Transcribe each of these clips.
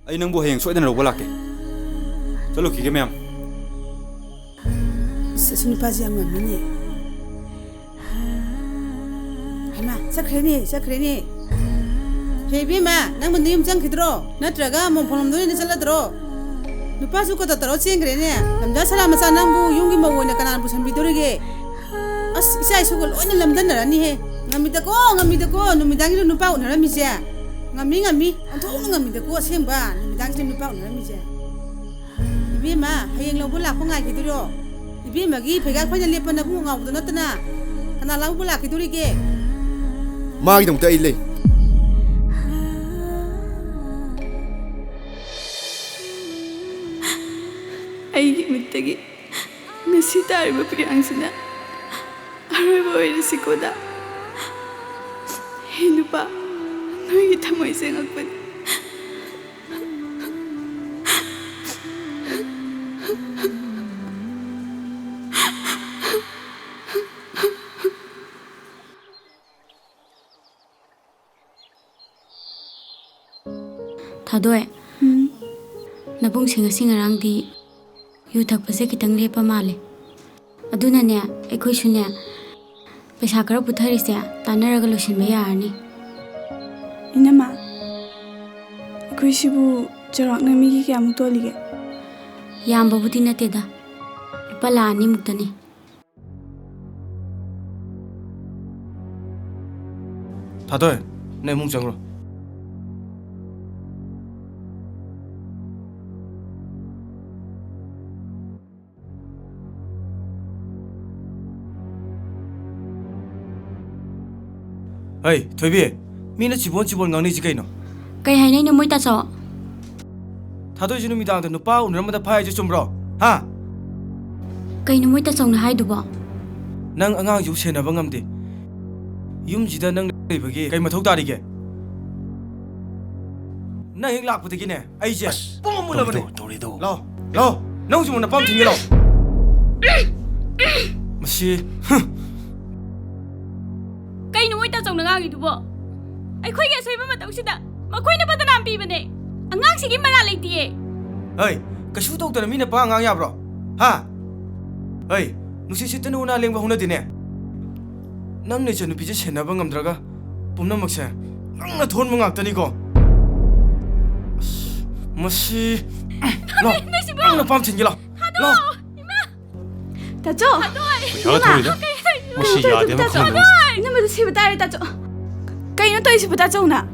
ꯑꯩ ꯅꯪꯕꯨ ꯍꯌꯦꯡ ꯁꯣꯏꯗꯅ ꯂꯧꯕ ꯂꯥꯛꯀꯦ ꯆꯠꯂꯨꯈꯤꯒꯦ ꯃꯌꯥꯝ ꯁꯤ ꯅꯨꯄꯥꯁꯤ ꯌꯥꯝ ꯉꯝꯃꯤꯅꯦ ꯍꯩꯃꯥ ꯆꯠꯈ꯭ꯔꯦꯅꯦ ꯍꯦ ꯏꯕꯦꯝꯃ ꯅꯪꯕꯨ ꯅꯌꯨꯝ ꯆꯪꯈꯤꯗ꯭ꯔꯣ ꯅꯠꯇ꯭ꯔꯒ ꯃꯣꯡꯐꯝꯂꯣꯝꯗ ꯑꯣꯏꯅ ꯆꯠꯂꯗ꯭ꯔꯣ ꯅꯨꯄꯥꯁꯨ ꯀꯣꯇ ꯇꯧꯔ ꯆꯦꯟꯈ꯭ꯔꯦꯅꯦ ꯂꯝꯖꯥ ꯁꯂꯥ ꯃꯆꯥ ꯅꯪꯕꯨ ꯌꯨꯝꯒꯤ ꯃꯧ ꯑꯣꯏꯅ ꯀꯅꯥꯅ ꯄꯨꯁꯟꯕꯤꯗꯣꯔꯤꯒꯦ ꯑꯁ ꯏꯆꯥ ꯏꯁꯨꯒ ꯂꯣꯏꯅ ꯂꯝꯗꯟꯅꯔꯅꯤꯍꯦ ꯉꯝꯃꯤꯗꯀꯣ ꯅꯨꯃꯤꯗꯥꯡꯒꯤꯗ ꯅꯨꯄꯥ ꯎꯅꯔꯝꯃꯤꯁꯦ ꯉꯝꯃꯤ ꯑꯣꯟꯊꯣꯛꯅ ꯉꯝꯃꯤꯗꯀꯣ ꯑꯁꯦꯡꯕ ꯅꯨꯃꯤꯗꯥꯡꯁꯤꯗ ꯅꯨꯄꯥ ꯎꯅꯔꯝꯃꯤꯁꯦ 이비마 하영 로브 라콩 아기들요 이비마기 배가 khonya lepana bu ngawdo natna kana law bu lakidurige 마기 동자 일레 ꯑꯩꯒꯤ ꯃꯤꯠꯇꯒꯤ ꯉꯁꯤ ꯇꯥꯔꯤꯕ ꯄꯤꯌꯥꯡꯁꯤꯅ ꯑꯔꯣꯏꯕ ꯑꯣꯏꯔꯁꯤꯀꯣꯗ ꯍꯦ ꯅꯨꯄꯥ ꯅꯣꯏꯒꯤ ꯊꯃꯣꯏ ꯁꯦꯡꯉꯛꯄꯅꯤ ꯊꯥꯗꯣꯏ ꯅꯕꯨꯡꯁꯤꯡ ꯑꯁꯤ ꯉꯔꯥꯡꯗꯤ ꯌꯨ ꯊꯛꯄꯁꯦ ꯈꯤꯇꯪ ꯂꯦꯞꯄ ꯃꯥꯜꯂꯦ ꯑꯗꯨꯅꯅꯦ ꯑꯩꯈꯣꯏꯁꯨꯅꯦ ꯄꯩꯁꯥ ꯈꯔ ꯄꯨꯊꯔꯤꯁꯦ ꯇꯥꯟꯅꯔꯒ ꯂꯣꯏꯁꯤꯟꯕ ꯌꯥꯔꯅꯤ ꯏꯅꯝꯃ ꯑꯩꯈꯣꯏꯁꯤꯕꯨ ꯆꯥꯎꯔꯥꯛꯅ ꯃꯤꯒꯤ ꯀꯌꯥꯃꯨꯛ ꯇꯣꯜꯂꯤꯒꯦ ꯌꯥꯝꯕꯕꯨꯗꯤ ꯅꯠꯇꯦꯗ ꯂꯨꯄꯥ ꯂꯥꯈ 2 ꯃꯨꯛꯇꯅꯤ 다들 내 뭉장으로 어이 도비 미나 집원 강내지 가이노 ꯀꯩ ꯍꯥꯏꯅꯩꯅꯣ ꯃꯣꯏ ꯇꯥꯆꯧ 다들 지는 미당도 누빠 오늘마다 파야지 좀 브로 하 ꯀꯩꯅꯣ ꯃꯣꯏ ꯇꯥꯆꯧꯅ ꯍꯥꯏꯗꯨꯕꯣ ꯅꯪ ꯑꯉꯥꯡ ꯌꯨ ꯁꯦꯟꯅꯕ ꯉꯝꯗꯦ ꯌꯨꯝꯁꯤꯗ ꯅꯪ ꯂꯩꯕꯒꯤ ꯀꯩ ꯃꯊꯧ ꯇꯥꯔꯤꯒꯦ ꯅꯪ ꯍꯦꯛ ꯂꯥꯛꯄꯗꯒꯤꯅꯦ ꯑꯩꯁꯦ ꯄꯨꯡ ꯃꯨꯜꯂꯕꯅꯦ ꯂꯥꯎ ꯅꯪꯁꯨ ꯃꯨꯟꯅ ꯄꯥꯝ ꯊꯤꯡꯒꯦ ꯂꯥꯎ ꯃꯁꯤ ꯀꯩꯅꯣ ꯃꯣꯏ ꯇꯥꯆꯧꯅ ꯉꯥꯡꯉꯤꯗꯨꯕꯣ ꯑꯩꯈꯣꯏꯒꯤ ꯑꯁꯣꯏꯕ ꯃꯇꯧꯁꯤꯗ ꯃꯈꯣꯏꯅ ꯕꯗꯅꯥꯝ ꯄꯤꯕꯅꯦ ꯑꯉꯥꯡꯁꯤꯒꯤ ꯃꯔꯥꯜ ꯂꯩꯇꯤꯌꯦ ꯍꯩ ꯀꯩꯁꯨ ꯇꯧꯗꯅ ꯃꯤꯅ ꯄꯥ ꯉꯥꯡ ꯌꯥꯕ꯭ꯔꯣ ꯍꯥ ꯍꯩ ꯅꯨꯡꯁꯤꯠ ꯁꯤꯠꯇꯅ ꯎꯅꯥ ꯂꯦꯡꯕ ꯍꯧꯅꯗꯦꯅꯦ ꯅꯪ ꯅꯆꯟ ꯅꯨꯄꯤꯁꯦ ꯁꯦꯟꯅꯕ ꯉꯝꯗ꯭ꯔꯒ ꯄꯨꯝꯅꯃꯛꯁꯦ ꯅꯪꯅ ꯊꯣꯟꯕ ꯉꯥꯛꯇꯅꯤꯀꯣ ꯃꯁꯤ ꯅꯪꯅ ꯄꯥꯝ ꯊꯤꯟꯒꯦ ꯂꯥꯎ 따죠 제가 도이다 무시 야대만 콘도 이놈의 시부 따를 따죠 까이노 또이 시부 따죠나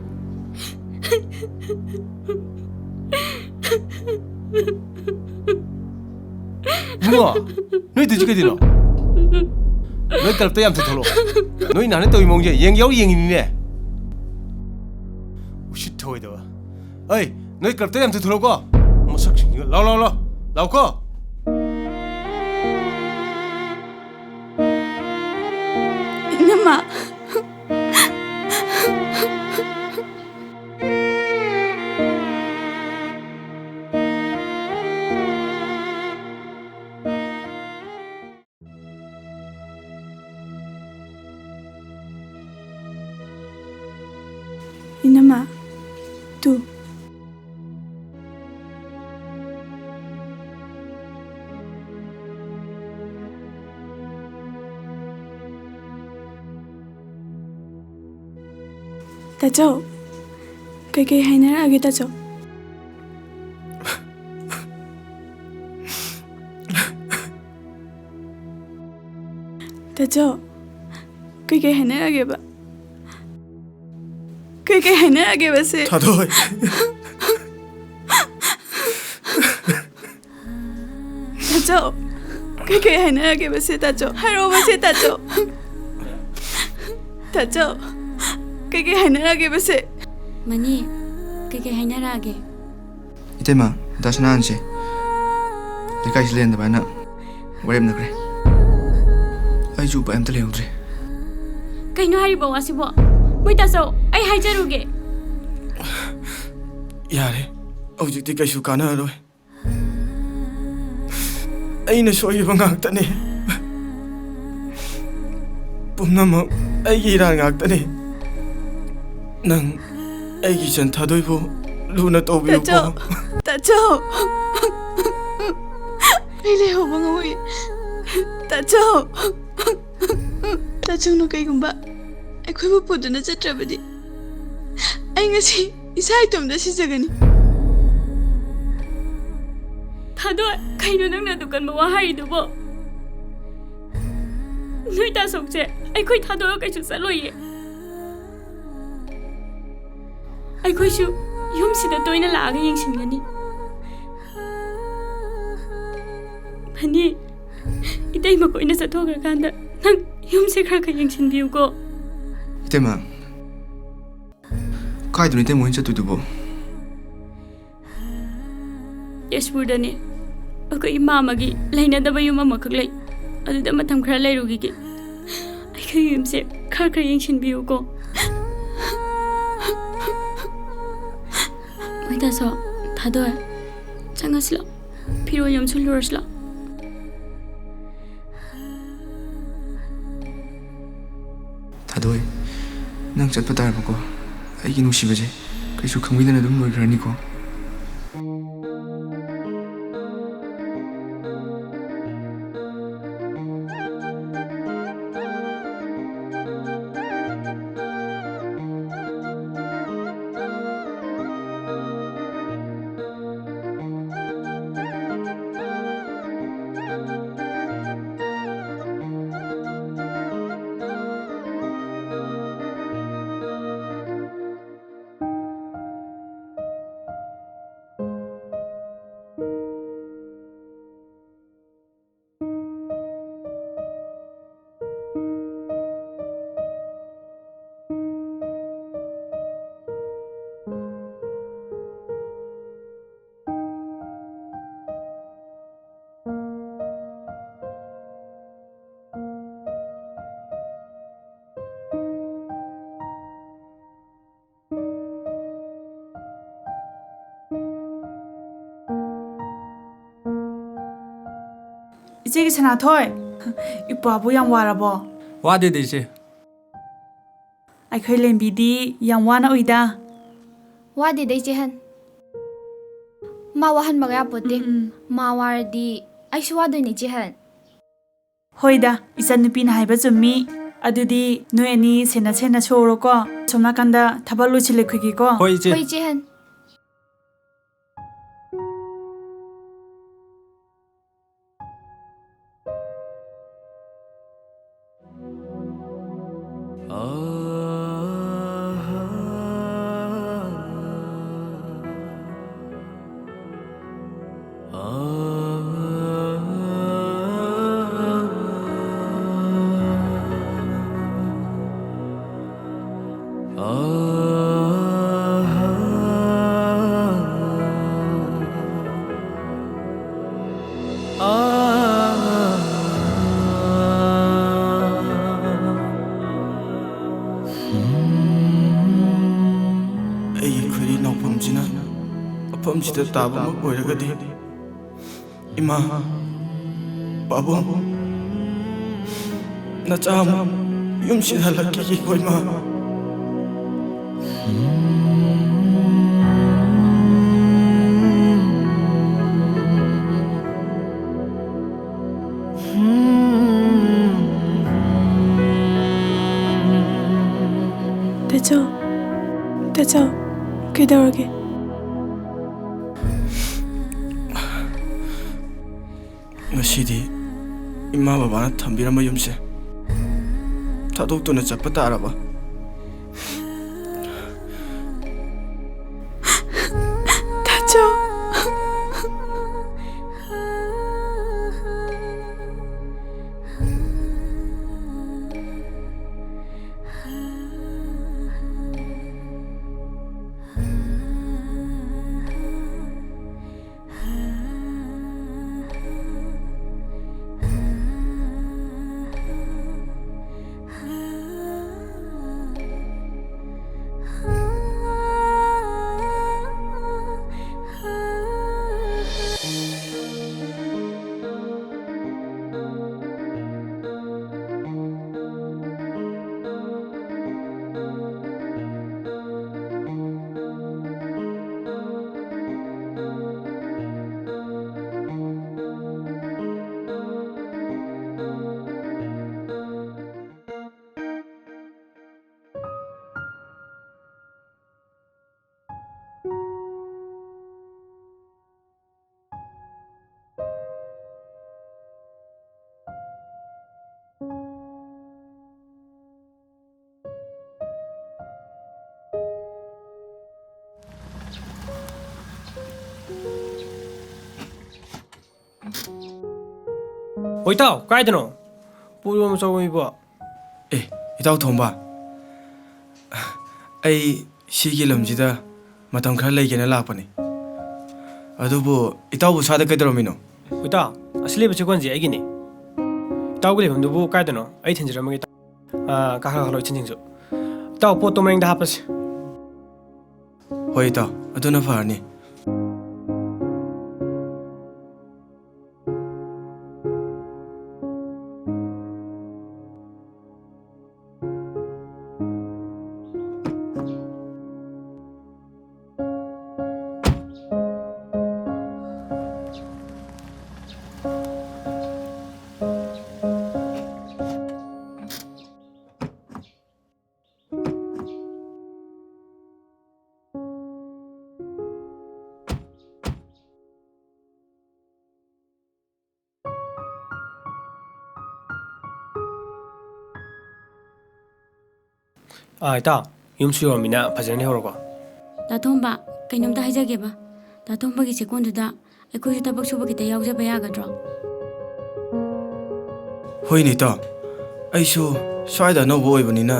누가 너희 뒤지게 되나 너희 딸도 얌트 털어 너희 나는 또 이몽제 영영 영이네 우시 토이다 어이 너희 딸도 얌트 털어고 뭐 석신이가 라우고 이놈아 이놈아 또 따죠 그게 하이나라게 따죠 따죠 그게 하이나라게 봐 그게 하이나라게 봐세 다들 따죠 그게 하이나라게 봐세 따죠 하루 봐세 따죠 따죠 그게 하이나라게 봐세 ꯃꯅꯤ ꯀꯩꯀꯩ ꯍꯥꯏꯅꯔꯛꯑꯒꯦ 이때마 다시 나한지 내가 실례한다 바나 오래나 그래 아이주 뱀들 해오드래 ꯀꯩꯅꯣ ꯍꯥꯏꯔꯤꯕ ꯋꯥꯁꯤꯕꯣ ꯃꯣꯏ ꯇꯥꯆꯧ ꯑꯩ ꯍꯥꯏꯖꯔꯨꯒꯦ ꯌꯥꯔꯦ ꯍꯧꯖꯤꯛꯇꯤ ꯀꯩꯁꯨ ꯀꯥꯟꯅꯔꯣꯏ ꯑꯩꯅ ꯁꯣꯏꯕ ꯉꯥꯛꯇꯅꯤ ꯄꯨꯝꯅꯃꯛ ꯑꯩꯒꯤ ꯏꯔꯥꯟ ꯉꯥꯛꯇꯅꯤ ꯅꯪ ꯑꯩꯒꯤ ꯏꯆꯟ ꯊꯥꯗꯣꯏꯕꯨ ꯂꯨꯅ ꯇꯧꯕꯤꯌꯨꯀꯣ ꯇꯥꯆꯧ ꯑꯩ ꯂꯩꯍꯧꯕ ꯉꯝꯃꯣꯏ ꯇꯥꯆꯧꯅ ꯀꯩꯒꯨꯝꯕ ꯑꯩꯈꯣꯏꯕꯨ ꯄꯨꯗꯨꯅ ꯆꯠꯇ꯭ꯔꯕꯗꯤ ꯑꯩ ꯉꯁꯤ ꯏꯁꯥ ꯏꯇꯣꯝꯇ ꯁꯤꯖꯒꯅꯤ ꯊꯥꯗꯣꯏ ꯀꯩꯅꯣ ꯅꯪꯅ ꯗꯨꯀꯥꯟꯕ ꯋꯥ ꯍꯥꯏꯔꯤꯗꯨꯕꯣ ꯅꯣꯏ ꯇꯥꯁꯣꯛꯁꯦ ꯑꯩꯈꯣꯏ ꯊꯥꯗꯣꯛꯑꯒ ꯀꯩꯁꯨ ꯆꯠꯂꯣꯏꯌꯦ ꯑꯩꯈꯣꯏꯁꯨ ꯌꯨꯝꯁꯤꯗ ꯇꯣꯏꯅ ꯂꯥꯛꯑꯒ ꯌꯦꯡꯁꯤꯟꯒꯅꯤ ꯐꯅꯤ 이때만 거기나 사토가 간다. 난 염색할까 영신비우고. 이때만 가이드는 이때 뭐인지 두두보. 예스부르다니. 아까 이마마기 라이나다바 유마마크 라이. 아두다 마탐 크라 라이루기기. 아이고 염색 칼카 영신비우고. 뭐이다서 다도야. 장가슬라. 필요 염술로르슬라. 다도이 ꯅꯪ ꯆꯠꯄ ꯇꯥꯔꯕꯀꯣ ꯑꯩꯒꯤ ꯅꯨꯡꯁꯤꯕꯁꯦ ꯀꯩꯁꯨ ꯈꯪꯕꯤꯗꯅ ꯑꯗꯨꯝ ꯂꯣꯏꯈ꯭ꯔꯅꯤꯀꯣ 이제기 세나토이 이빠부 양 와라보 와데데 이제 아이khoi lembi디 yang wana oida 와디 데이제한 마와한 마가 보데 마와르디 아이슈 와도니 제한 hoida isan nupina haiba chummi adudi noeni sena sena choro ko somna kanda thabalu chile khigi ko ꯍꯣꯏ 이제 호이 제한 ꯑꯩꯈꯣꯏꯒꯤ ꯅꯧꯐꯝꯁꯤꯅ ꯃꯐꯝꯁꯤꯗ ꯇꯥꯕ ꯑꯃ ꯑꯣꯏꯔꯒꯗꯤ ꯏꯃꯥ ꯄꯥꯕꯨꯡ ꯅꯆꯥ ꯑꯃꯨꯛ ꯌꯨꯝꯁꯤꯗ ꯍꯜꯂꯛꯈꯤꯒꯦꯀꯣ ꯏꯃꯥ 대저 그대로게 ꯉꯁꯤꯗꯤ ꯏꯃꯥ ꯕꯕꯥꯅ ꯊꯝꯕꯤꯔꯝꯕ ꯌꯨꯝꯁꯦ ꯊꯥꯗꯣꯛꯇꯨꯅ ꯆꯠꯄ ꯇꯥꯔꯕ 대저 ꯍꯣꯏ ꯏꯇꯥꯎ ꯀꯥꯏꯗꯅꯣ ꯄꯣꯠ ꯌꯣꯟꯕ ꯆꯪꯉꯤꯕꯣ ꯏꯇꯥꯎ ꯊꯣꯝꯕ ꯑꯩ ꯁꯤꯒꯤ ꯂꯝꯁꯤꯗ ꯃꯇꯝ ꯈꯔ ꯂꯩꯒꯦꯅ ꯂꯥꯛꯄꯅꯤ ꯑꯗꯨꯕꯨ ꯏꯇꯥꯎꯕꯨ ꯁ꯭ꯋꯥꯏꯗ ꯀꯩꯗꯧꯔꯝꯃꯤꯅꯣ ꯏꯇꯥꯎ ꯑꯁꯤ ꯂꯩꯕ ꯆꯦꯛꯀꯣꯟꯁꯦ ꯑꯩꯒꯤꯅꯤ ꯏꯇꯥꯎꯒꯤ ꯂꯩꯐꯝꯗꯨꯕꯨ ꯀꯥꯏꯗꯅꯣ ꯑꯩ ꯊꯤꯟꯖꯔꯝꯃꯒꯦ ꯀꯥꯈꯠꯂꯣ ꯏꯆꯤꯟꯁꯤꯡꯁꯨ ꯏꯇꯥꯎ ꯄꯣꯠꯇꯣ ꯃꯅꯤꯡꯗ ꯍꯥꯞꯄꯁꯤ ꯍꯣꯏ ꯏꯇꯥꯎ ꯑꯗꯨꯅ ꯐꯔꯅꯤ ꯏꯇꯥꯎ ꯌꯨꯝꯁꯨ ꯌꯧꯔꯝꯃꯤꯅ ꯐꯖꯅ ꯂꯩꯍꯧꯔꯣꯀꯣ ꯗꯥꯊꯣꯝꯕ ꯀꯩꯅꯣꯝꯇ ꯍꯥꯏꯖꯒꯦꯕ ꯗꯥꯊꯣꯝꯕꯒꯤ ꯆꯦꯛꯀꯣꯟꯗꯨꯗ ꯑꯩꯈꯣꯏꯁꯨ ꯊꯕꯛ ꯁꯨꯕ ꯈꯤꯇ ꯌꯥꯎꯖꯕ ꯌꯥꯒꯗ꯭ꯔꯣ ꯍꯣꯏꯅꯦ ꯏꯇꯥꯎ ꯑꯩꯁꯨ ꯁ꯭ꯋꯥꯏꯗ ꯑꯅꯧꯕ ꯑꯣꯏꯕꯅꯤꯅ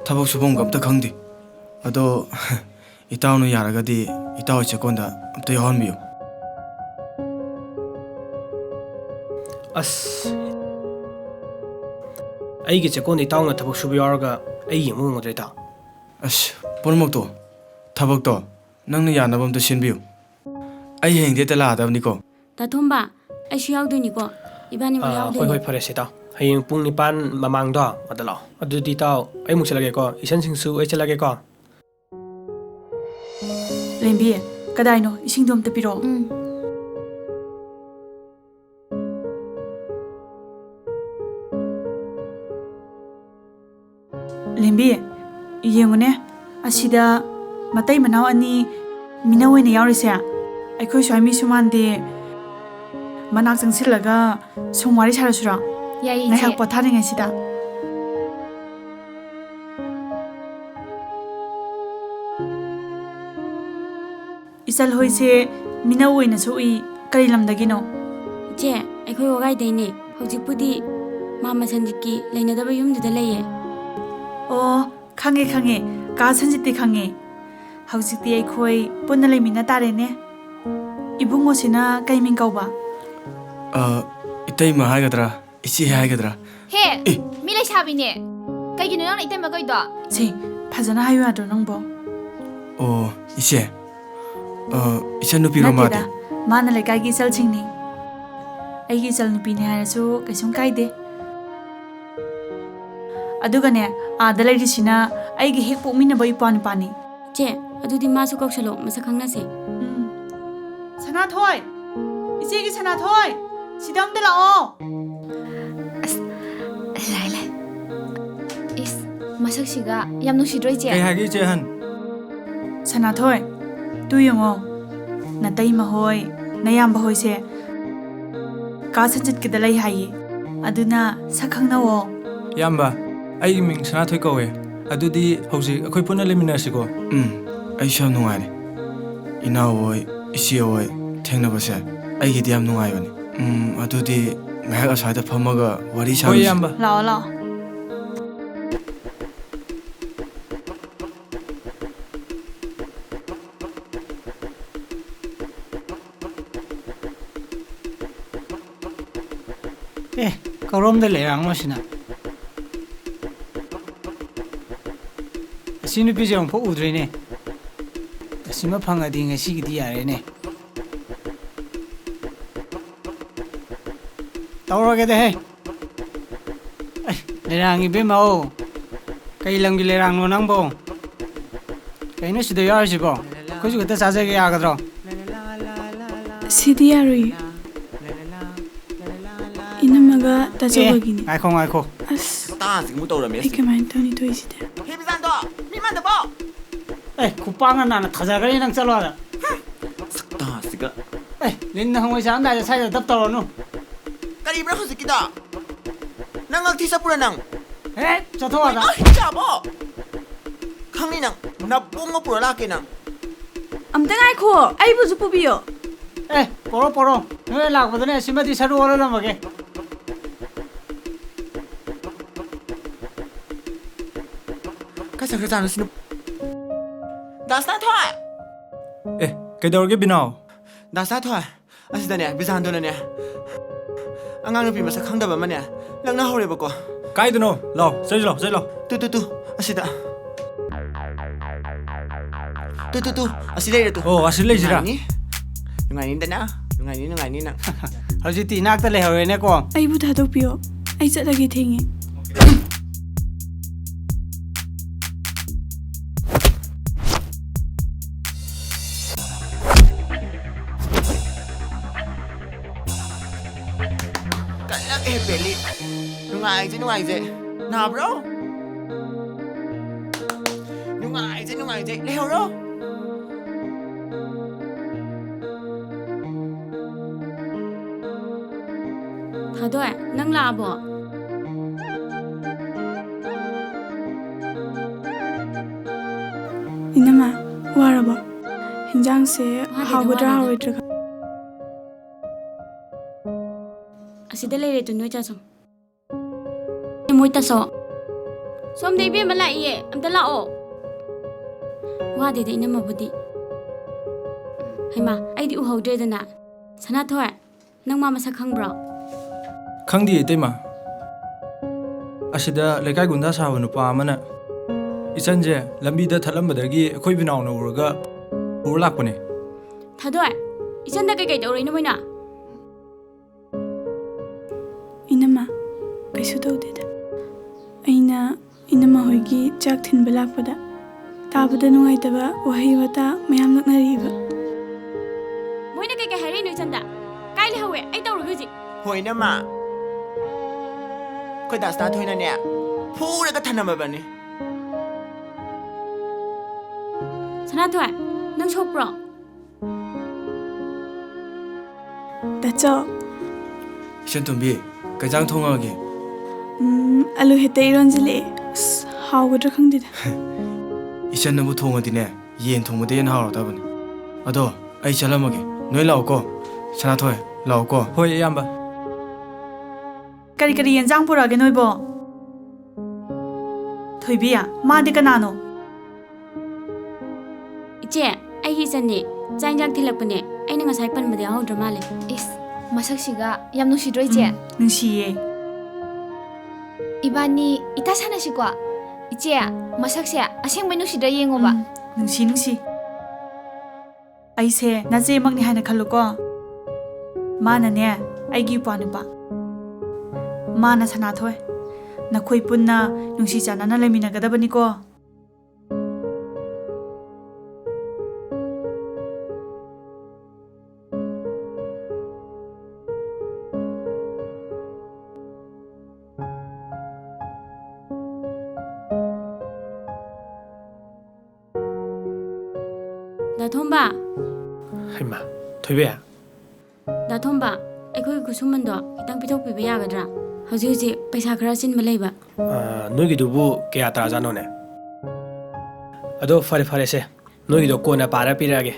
ꯊꯕꯛ ꯁꯨꯐꯝꯒ ꯑꯝꯇ ꯈꯪꯗꯦ ꯑꯗꯣ ꯏꯇꯥꯎꯅ ꯌꯥꯔꯒꯗꯤ ꯏꯇꯥꯎ ꯆꯦꯛꯀꯣꯟꯗ ꯑꯝꯇ ꯌꯥꯎꯍꯟꯕꯤꯌꯨ ꯑꯩꯒꯤ ꯆꯦꯛꯀꯣꯟꯗ ꯏꯇꯥꯎꯅ ꯊꯕꯛ ꯁꯨꯕ ꯌꯥꯎꯔꯒ ꯑꯩ ꯌꯦꯡꯕ ꯉꯝꯒꯗ꯭ꯔꯥ ꯏꯇꯥꯎ ꯄꯨꯝꯅꯃꯛꯇꯣ ꯊꯕꯛꯇꯣ ꯅꯪꯅ ꯌꯥꯅꯕ ꯑꯝꯇ ꯁꯤꯟꯕꯤꯌꯨ ꯑꯩ ꯍꯌꯦꯡꯗꯤ ꯍꯦꯛꯇ ꯂꯥꯛꯑꯗꯕꯅꯤꯀꯣ ꯗꯥꯊꯣꯝꯕ ꯑꯩꯁꯨ ꯌꯥꯎꯗꯣꯏꯅꯤꯀꯣ ꯏꯕꯥꯅꯤꯃꯛ ꯍꯣꯏ ꯌꯥꯎꯗꯣꯏꯅꯤ ꯍꯣꯏ ꯐꯔꯦꯁꯦ ꯏꯇꯥꯎ ꯍꯌꯦꯡ ꯄꯨꯡ 9 ꯃꯃꯥꯡꯗꯣ ꯑꯗ ꯂꯥꯛꯑꯣ ꯑꯗꯨꯗꯤ ꯏꯇꯥꯎ ꯑꯩꯃꯨꯛ ꯆꯠꯂꯒꯦꯀꯣ ꯏꯆꯟꯁꯤꯡꯁꯨ ꯑꯩ ꯆꯠꯂꯒꯦꯀꯣ ꯂꯦꯝꯕꯤ ꯀꯗꯥꯏꯅꯣ ꯏꯁꯤꯡꯗꯣ ꯑꯝꯇ ꯄꯤꯔꯛꯑꯣ ꯂꯦꯝꯕꯤ ꯌꯦꯡꯉꯨꯅꯦ ꯑꯁꯤꯗ ꯃꯇꯩ ꯃꯅꯥꯎ ꯑꯅꯤ ꯃꯤꯅ ꯑꯣꯏꯅ ꯌꯥꯎꯔꯤꯁꯦ ꯑꯩꯈꯣꯏ ꯁ꯭ꯋꯥꯏ ꯃꯤꯁꯨ ꯃꯥꯟꯗꯦ ꯃꯅꯥꯛ ꯆꯪꯁꯤꯜꯂꯒ ꯁꯨꯝ ꯋꯥꯔꯤ ꯁꯥꯔꯁꯨꯔꯣ ꯌꯥꯏ ꯏꯆꯦ ꯉꯥꯏꯍꯥꯛ ꯄꯣꯊꯥꯔꯤꯉꯩꯁꯤꯗ ꯏꯆꯜ ꯍꯣꯏꯁꯦ ꯃꯤꯅ ꯑꯣꯏꯅꯁꯨ ꯎꯏ ꯀꯔꯤ ꯂꯝꯗꯒꯤꯅꯣ ꯏꯆꯦ ꯑꯩꯈꯣꯏ ꯋꯥꯒꯥꯏꯗꯩꯅꯦ ꯍꯧꯖꯤꯛꯄꯨꯗꯤ ꯃꯥꯃ ꯁꯟꯖꯤꯠꯀꯤ ꯂꯩꯅꯗꯕ ꯌꯨꯝꯗꯨꯗ ꯂꯩꯌꯦ ꯑꯣ ꯈꯪꯉꯦ ꯈꯪꯉꯦ ꯀꯥ ꯁꯟꯖꯤꯠꯇꯤ ꯈꯪꯉꯦ ꯍꯧꯖꯤꯛꯇꯤ ꯑꯩꯈꯣꯏ ꯄꯨꯟꯅ ꯂꯩꯃꯤꯟꯅ ꯇꯥꯔꯦꯅꯦ ꯏꯕꯨꯡꯉꯣꯁꯤꯅ ꯀꯩ ꯃꯤꯡ ꯀꯧꯕ ꯏꯇꯩꯃ ꯍꯥꯏꯒꯗ꯭ꯔꯥ ꯏꯆꯦ ꯍꯥꯏꯒꯗ꯭ꯔꯥ ꯍꯦ ꯃꯤ ꯂꯩꯁꯥꯕꯤꯅꯦ ꯀꯩꯒꯤꯅꯣ ꯅꯪꯅ ꯏꯇꯩꯃ ꯀꯧꯏꯗꯣ ꯁꯤ ꯐꯖꯅ ꯍꯥꯏꯌꯨ ꯌꯥꯗ꯭ꯔꯣ ꯅꯪꯕꯣ ꯑꯣ ꯏꯆꯦ ꯏꯆꯟ ꯅꯨꯄꯤꯔꯣ ꯃꯥꯗꯤ ꯅꯠꯇꯦꯗ ꯃꯥꯅ ꯂꯩꯀꯥꯏꯒꯤ ꯏꯆꯜꯁꯤꯡꯅꯤ ꯑꯩꯒꯤ ꯏꯆꯜ ꯅꯨꯄꯤꯅꯦ ꯍꯥꯏꯔꯁꯨ ꯀꯩꯁꯨꯝ ꯀꯥꯏꯗꯦ ꯑꯗꯨꯒꯅꯦ ꯑꯥꯗ ꯂꯩꯔꯤꯁꯤꯅ ꯑꯩꯒꯤ ꯍꯦꯛ ꯄꯣꯛꯃꯤꯟꯅꯕ ꯏꯄ꯭ꯋꯥ ꯅꯨꯄꯥꯅꯤ ꯏꯆꯦ ꯑꯗꯨꯗꯤ ꯃꯥꯁꯨ ꯀꯧꯁꯜꯂꯣ ꯃꯁꯛ ꯈꯪꯅꯁꯦ ꯁꯅꯥꯊꯣꯏ ꯏꯆꯦꯒꯤ ꯁꯅꯥꯊꯣꯏ ꯁꯤꯗ ꯑꯝꯇ ꯂꯥꯛꯑꯣ ꯂꯥꯏ ꯂꯥꯏ ꯏꯁ ꯃꯁꯛꯁꯤꯒ ꯌꯥꯝ ꯅꯨꯡꯁꯤꯗ꯭ꯔꯣ ꯏꯆꯦ ꯀꯩ ꯍꯥꯏꯒꯦ ꯏꯆꯦ ꯑꯍꯟ ꯁꯅꯥꯊꯣꯏ ꯇꯨ ꯌꯦꯡꯉꯣ ꯅꯇꯩꯃ ꯍꯣꯏ ꯅꯌꯥꯝꯕ ꯍꯣꯏꯁꯦ ꯀꯥ ꯁꯟꯖꯤꯠꯀꯤꯗ ꯂꯩ ꯍꯥꯏꯌꯦ ꯑꯗꯨꯅ ꯁꯛ ꯈꯪꯅꯋꯣ ꯏꯌꯥꯝꯕ ꯑꯩꯒꯤ ꯃꯤꯡ ꯁꯅꯥꯊꯣꯏ ꯀꯧꯋꯦ ꯑꯗꯨꯗꯤ ꯍꯧꯖꯤꯛ ꯑꯩꯈꯣꯏ ꯄꯨꯟꯅ ꯂꯩꯃꯤꯟꯅꯔꯁꯤꯀꯣ ꯑꯩꯁꯨ ꯌꯥꯝ ꯅꯨꯡꯉꯥꯏꯔꯦ ꯏꯅꯥꯎ ꯍꯣꯏ ꯏꯆꯦ ꯍꯣꯏ ꯊꯦꯡꯅꯕꯁꯦ ꯑꯩꯒꯤꯗꯤ ꯌꯥꯝ ꯅꯨꯡꯉꯥꯏꯕꯅꯤ ꯑꯗꯨꯗꯤ ꯉꯥꯏꯍꯥꯛ ꯑꯁ꯭ꯋꯥꯏꯗ ꯐꯝꯃꯒ ꯋꯥꯔꯤ ꯍꯣꯏ ꯁꯥꯔꯨꯁꯤ ꯏꯌꯥꯝꯕ ꯂꯥꯛꯑꯣ ꯂꯥꯛꯑꯣ ꯀꯔꯣꯝꯗ ꯂꯩꯔꯥꯡꯅꯣꯁꯤꯅ ꯑꯁꯤ ꯅꯨꯄꯤꯁꯦ ꯑꯃꯨꯛꯐꯥꯎ ꯎꯗ꯭ꯔꯤꯅꯦ ꯑꯁꯤꯃ ꯐꯪꯉꯗꯤ ꯉꯁꯤꯒꯤꯗꯤ ꯌꯥꯔꯦꯅꯦ ꯇꯧꯔꯒꯦꯗ ꯍꯦ ꯂꯩꯔꯥꯡ ꯏꯕꯦꯝꯃꯧ ꯀꯩ ꯂꯝꯒꯤ ꯂꯩꯔꯥꯡꯅꯣ ꯅꯪꯕꯣ ꯀꯩꯅꯣ ꯁꯤꯗ ꯌꯥꯎꯔꯤꯁꯤꯕꯣ ꯑꯩꯈꯣꯏꯁꯨ ꯈꯤꯇ ꯆꯥꯖꯒꯦ ꯌꯥꯒꯗ꯭ꯔꯣ ꯁꯤꯗꯤ ꯌꯥꯔꯣꯏꯌꯦ 이놈아가 따져보기니 ꯉꯥꯏꯈꯣ 아스 이렇게 많이 떠니 도이시대 ꯍꯦꯕꯤꯖꯥꯟꯗꯣ ꯃꯤꯃꯥꯟꯗꯕꯣ ꯈꯨꯄꯥꯡꯅ ꯅꯥꯅ ꯊꯥꯖꯈ꯭ꯔꯦ ꯅꯪ ꯆꯠꯂꯣ ꯑꯗ ꯁꯛꯇꯥꯁꯤꯒ ꯂꯤꯟꯅ ꯍꯪꯉꯣꯏ ꯆꯥꯔꯝꯗꯥꯏꯗ ꯁ꯭ꯋꯥꯏꯗ ꯗꯞ ꯇꯧꯔꯅꯨ ꯀꯔꯤꯕ꯭ꯔꯥ ꯍꯧꯖꯤꯛꯀꯤꯗ ꯅꯪ ꯉꯛꯊꯤ ꯆꯠꯄꯨꯔꯥ ꯅꯪ ꯆꯠꯊꯣꯛꯑꯗ ꯆꯥꯕꯣ ꯈꯪꯅꯤ ꯅꯪ ꯅꯕꯣꯡꯒ ꯄꯨꯔ ꯂꯥꯛꯀꯦ ꯅꯪ ꯑꯝꯇ ꯉꯥꯏꯈꯣ ꯑꯩꯕꯨꯁꯨ ꯄꯨꯕꯤꯌꯣ ꯄꯣꯔꯣ ꯅꯣꯏ ꯂꯥꯛꯄꯗꯅꯦ ꯁꯤꯃꯗꯤ ꯁꯔꯨ ꯑꯣꯜꯍꯜꯂꯝꯃꯒꯦ ꯆꯠꯈ꯭ꯔ ꯖꯥꯠꯅꯣ ꯁꯤꯅ ꯗꯥꯁꯅꯥꯊꯣꯏ ꯑꯦ ꯀꯩꯗꯧꯔꯒꯦ ꯕꯤꯅꯥꯎ ꯗꯥꯁꯅꯥꯊꯣꯏ ꯑꯁꯤꯗꯅꯦ ꯕꯤꯖꯥꯟꯗꯨꯅꯅꯦ ꯑꯉꯥꯡ ꯅꯨꯄꯤ ꯃꯁꯛ ꯈꯪꯗꯕ ꯑꯃꯅꯦ ꯂꯛꯅꯍꯧꯔꯦꯕꯀꯣ ꯀꯥꯏꯗꯅꯣ ꯂꯥꯎ ꯆꯠꯂꯣ ꯂꯥꯎ ꯆꯠꯂꯣ ꯇꯨ ꯑꯁꯤꯗ ꯇꯨ ꯑꯁꯤ ꯂꯩꯔꯦ ꯇꯨ ꯑꯣ ꯑꯁꯤ ꯂꯩꯁꯤꯔꯥ ꯅꯨꯡꯉꯥꯏꯅꯤꯗꯅ ꯅꯨꯡꯉꯥꯏꯅꯤ ꯅꯪ ꯍꯧꯖꯤꯛꯇꯤ ꯏꯅꯥꯛꯇ ꯂꯩꯍꯧꯔꯦꯅꯦꯀꯣ ꯑꯩꯕꯨ ꯊꯥꯗꯣꯛꯄꯤꯌꯣ ꯑꯩ ꯆꯠꯂꯒꯦ ꯊꯦꯡꯉꯦ ꯀꯜꯂꯒ ꯍꯦꯄꯦꯜꯂꯤ ꯅꯨꯡꯉꯥꯏꯖꯦ ꯅꯥꯕ꯭ꯔꯣ ꯅꯨꯡꯉꯥꯏꯖꯦ ꯂꯩꯍꯧꯔꯣ ꯊꯥꯗꯣꯏ ꯅꯪ ꯂꯥꯛꯑꯕꯣ ꯏꯅꯝꯃ ꯋꯥꯔꯕꯣ ꯍꯤꯟꯖꯥꯡꯁꯦ ꯍꯥꯎꯒꯗ꯭ꯔꯥ ꯍꯥꯎꯔꯣꯏꯗ꯭ꯔꯥ ꯑꯁꯤꯗ ꯂꯩꯔꯦ ꯇꯨ ꯅꯣꯏ ꯆꯥꯁꯣ ꯃꯣꯏ ꯇꯥꯁꯣ ꯁꯣꯝꯗ ꯏꯕꯦꯝꯃ ꯂꯥꯛꯏꯌꯦ ꯑꯝꯇ ꯂꯥꯛꯑꯣ ꯋꯥꯗꯦꯗ ꯏꯅꯝꯃꯕꯨꯗꯤ ꯍꯩꯃꯥ ꯑꯩꯗꯤ ꯎꯍꯧꯗ꯭ꯔꯦꯗꯅ ꯁꯅꯥꯊꯣꯏ ꯅꯪ ꯃꯥ ꯃꯁꯛ ꯈꯪꯕ꯭ꯔꯣ ꯈꯪꯗꯤꯌꯦ ꯏꯇꯩꯃ ꯑꯁꯤꯗ ꯂꯩꯀꯥꯏ ꯒꯨꯟꯗꯥ ꯁꯥꯕ ꯅꯨꯄꯥ ꯑꯃꯅ ꯏꯆꯟꯁꯦ ꯂꯝꯕꯤꯗ ꯊꯠꯂꯝꯕꯗꯒꯤ ꯑꯩꯈꯣꯏ ꯕꯤꯅꯥꯎꯅ ꯎꯔꯒ ꯄꯨꯔ ꯂꯥꯛꯄꯅꯦ ꯊꯥꯗꯣꯏ ꯏꯆꯟꯗ ꯀꯩꯀꯩ ꯇꯧꯔꯤꯅꯣ ꯃꯣꯏꯅ ꯏꯅꯝꯃ ꯀꯩꯁꯨ ꯇꯧꯗꯦꯗ ꯑꯩꯅ ꯏꯅꯝꯃ ꯍꯣꯏꯒꯤ ꯆꯥꯛ ꯊꯤꯟꯕ ꯂꯥꯛꯄꯗ ꯇꯥꯕꯗ ꯅꯨꯡꯉꯥꯏꯇꯕ ꯋꯥꯍꯩ ꯋꯥꯇꯥ ꯃꯌꯥꯝ ꯅꯛꯅꯔꯤꯕ ꯃꯣꯏꯅ ꯀꯩꯀꯩ ꯍꯥꯏꯔꯛꯏꯅꯣ ꯏꯆꯟꯗ ꯀꯥꯏ ꯂꯩꯍꯧꯋꯦ ꯑꯩ ꯇꯧꯔꯒꯦ ꯍꯧꯖꯤꯛ ꯍꯣꯏꯅꯃ ꯑꯩꯈꯣꯏ ꯗꯥꯁꯅꯥꯊꯣꯏꯅꯅꯦ ꯐꯨꯔꯒ ꯊꯅꯝꯃꯕꯅꯤ ꯁꯅꯥꯊꯣꯏ ꯅꯪ ꯁꯣꯛꯄ꯭ꯔꯣ ꯗꯥꯆꯧ ꯏꯆꯟ ꯇꯣꯝꯕꯤ ꯀꯩꯖꯥꯡ ꯊꯣꯡꯉꯒꯦ ꯑꯂꯨ ꯍꯦꯛꯇ ꯏꯔꯣꯟꯖꯤꯜꯂꯛꯑꯦ ꯑꯁ ꯍꯥꯎꯒꯗ꯭ꯔꯥ ꯈꯪꯗꯦꯗ ꯏꯆꯟꯅꯕꯨ ꯊꯣꯡꯉꯗꯤꯅꯦ ꯌꯦꯟ ꯊꯣꯡꯕꯗ ꯍꯦꯟꯅ ꯍꯥꯎꯔꯗꯕꯅꯤ ꯑꯗꯣ ꯑꯩ ꯆꯠꯂꯝꯃꯒꯦ ꯅꯣꯏ ꯂꯥꯛꯑꯣꯀꯣ ꯁꯅꯥꯊꯣꯏ ꯂꯥꯛꯑꯣꯀꯣ ꯍꯣꯏ ꯏꯌꯥꯝꯕ ꯀꯔꯤ ꯌꯦꯟꯖꯥꯡ ꯄꯨꯔꯛꯑꯒꯦ ꯅꯣꯏꯕꯣ ꯊꯣꯏꯕꯤ ꯃꯥꯗꯤ ꯀꯅꯥꯅꯣ ꯏꯆꯦ ꯑꯩꯒꯤ ꯏꯆꯟꯅꯦ ꯆꯥꯛ ꯏꯟꯖꯥꯡ ꯊꯤꯜꯂꯛꯄꯅꯦ ꯑꯩꯅ ꯉꯁꯥꯏ ꯄꯟꯕꯗ ꯌꯥꯎꯍꯧꯗ꯭ꯔ ꯃꯥꯜꯂꯦ ꯏꯁ ꯃꯁꯛꯁꯤꯒ ꯌꯥꯝ ꯅꯨꯡꯁꯤꯗ꯭ꯔꯣ ꯏꯆꯦ ꯅꯨꯡꯁꯤꯌꯦ 이반이 이따 사나시고 이제야 마삭새 아생बै 누시다 ꯌꯦꯡꯉꯣꯕ ꯅꯨꯡꯁꯤ ꯑꯩꯁꯦ ꯅꯆꯦꯃꯛꯅꯤ ꯍꯥꯏꯅ ꯈꯜꯂꯨꯀꯣ ꯃꯥꯅꯅꯦ ꯑꯩꯒꯤ ꯏꯄ꯭ꯋꯥ ꯅꯨꯄꯥ ꯃꯥꯅ ꯁꯅꯥꯊꯣꯏ ꯅꯈꯣꯏ ꯄꯨꯟꯅ ꯅꯨꯡꯁꯤ ꯆꯥꯟꯅꯅ ꯂꯩꯃꯤꯟꯅꯒꯗꯕꯅꯤꯀꯣ 다톰바 ꯍꯩꯃꯥ ꯊꯣꯏꯕꯤ 다톰바 ꯑꯩꯈꯣꯏꯒꯤ ꯈꯨꯠꯁꯨꯃꯟꯗꯣ ꯈꯤꯇꯪ ꯄꯤꯊꯣꯛꯄꯤꯕ ꯌꯥꯒꯗ꯭ꯔꯥ ꯍꯧꯖꯤꯛ ꯄꯩꯁꯥ ꯈꯔ ꯆꯤꯟꯕ ꯂꯩꯕ ꯅꯣꯏꯒꯤꯗꯨꯕꯨ ꯀꯌꯥ ꯇꯥꯖꯥꯠꯅꯣꯅꯦ ꯑꯗꯣ ꯐꯔꯦꯁꯦ ꯅꯣꯏꯒꯤꯗꯣ ꯀꯣꯟꯅ ꯄꯥꯔ ꯄꯤꯔꯛꯑꯒꯦ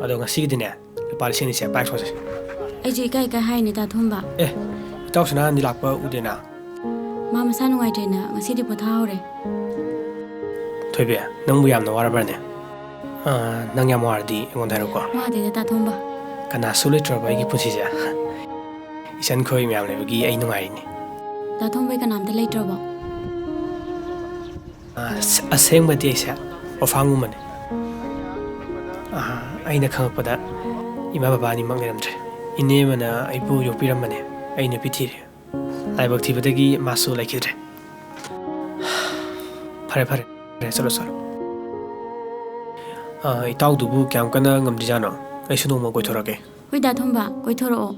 ꯑꯗꯣ ꯉꯁꯤꯒꯤꯗꯤꯅꯦ ꯂꯨꯄꯥ 2,000 ꯄꯥꯏꯊꯣꯛꯁꯦ ꯑꯩꯁꯨ ꯏꯀꯥꯏ ꯍꯥꯏꯅꯦ ꯇꯥꯊꯣꯝꯕ ꯏꯇꯥꯎꯁꯨ ꯅꯍꯥꯟꯗꯤ ꯂꯥꯛꯄ ꯎꯗꯦꯅ ꯃꯥ ꯃꯁꯥ ꯅꯨꯡꯉꯥꯏꯇ꯭ꯔꯦꯅ ꯉꯁꯤꯗꯤ ꯄꯣꯊꯥꯍꯧꯔꯦ ꯊꯣꯏꯕꯤ ꯅꯪꯕꯨ ꯌꯥꯝꯅ ꯋꯥꯔꯕ꯭ꯔꯅꯦ ꯅꯪ ꯌꯥꯝ ꯋꯥꯔꯗꯤ ꯑꯩꯉꯣꯟꯗ ꯍꯥꯏꯔꯛꯎꯀꯣ ꯋꯥꯗꯦꯗ ꯇꯥꯊꯣꯝꯕ ꯀꯅꯥꯁꯨ ꯂꯩꯇ꯭ꯔꯕ ꯑꯩꯒꯤ ꯄꯨꯟꯁꯤꯁꯦ ꯏꯆꯟꯈꯣꯏ ꯃꯌꯥꯝ ꯂꯩꯕꯒꯤ ꯑꯩ ꯅꯨꯡꯉꯥꯏꯔꯤꯅꯤ ꯇꯥꯊꯣꯝꯕꯩ ꯀꯅꯥꯝꯇ ꯂꯩꯇ꯭ꯔꯕꯣ ꯑꯁꯦꯡꯕꯗꯤ ꯑꯩꯁꯦ ꯑꯣꯔꯐꯥꯡꯒꯨꯝꯕꯅꯦ ꯑꯩꯅ ꯈꯪꯉꯛꯄꯗ ꯏꯃꯥ ꯕꯕꯥ ꯑꯅꯤꯃꯛ ꯂꯩꯔꯝꯗ꯭ꯔꯦ ꯏꯅꯦ ꯑꯃꯅ ꯑꯩꯕꯨ ꯌꯣꯛꯄꯤꯔꯝꯕꯅꯦ ꯑꯩ ꯅꯨꯄꯤ ꯊꯤꯔꯦ ꯂꯥꯏꯕꯛ ꯊꯤꯕꯗꯒꯤ ꯃꯥꯁꯨ ꯂꯩꯈꯤꯗ꯭ꯔꯦ ꯐꯔꯦ ꯆꯠꯂꯣ ꯏꯇꯥꯎꯗꯨꯕꯨ ꯀꯌꯥꯝ ꯀꯟꯅ ꯉꯝꯗ꯭ꯔꯤꯖꯥꯠꯅꯣ ꯑꯩꯁꯨ ꯅꯣꯡꯃ ꯀꯣꯏꯊꯣꯔꯛꯀꯦ ꯍꯣꯏ ꯗꯥꯊꯣꯝꯕ ꯀꯣꯏꯊꯣꯔꯛꯑꯣ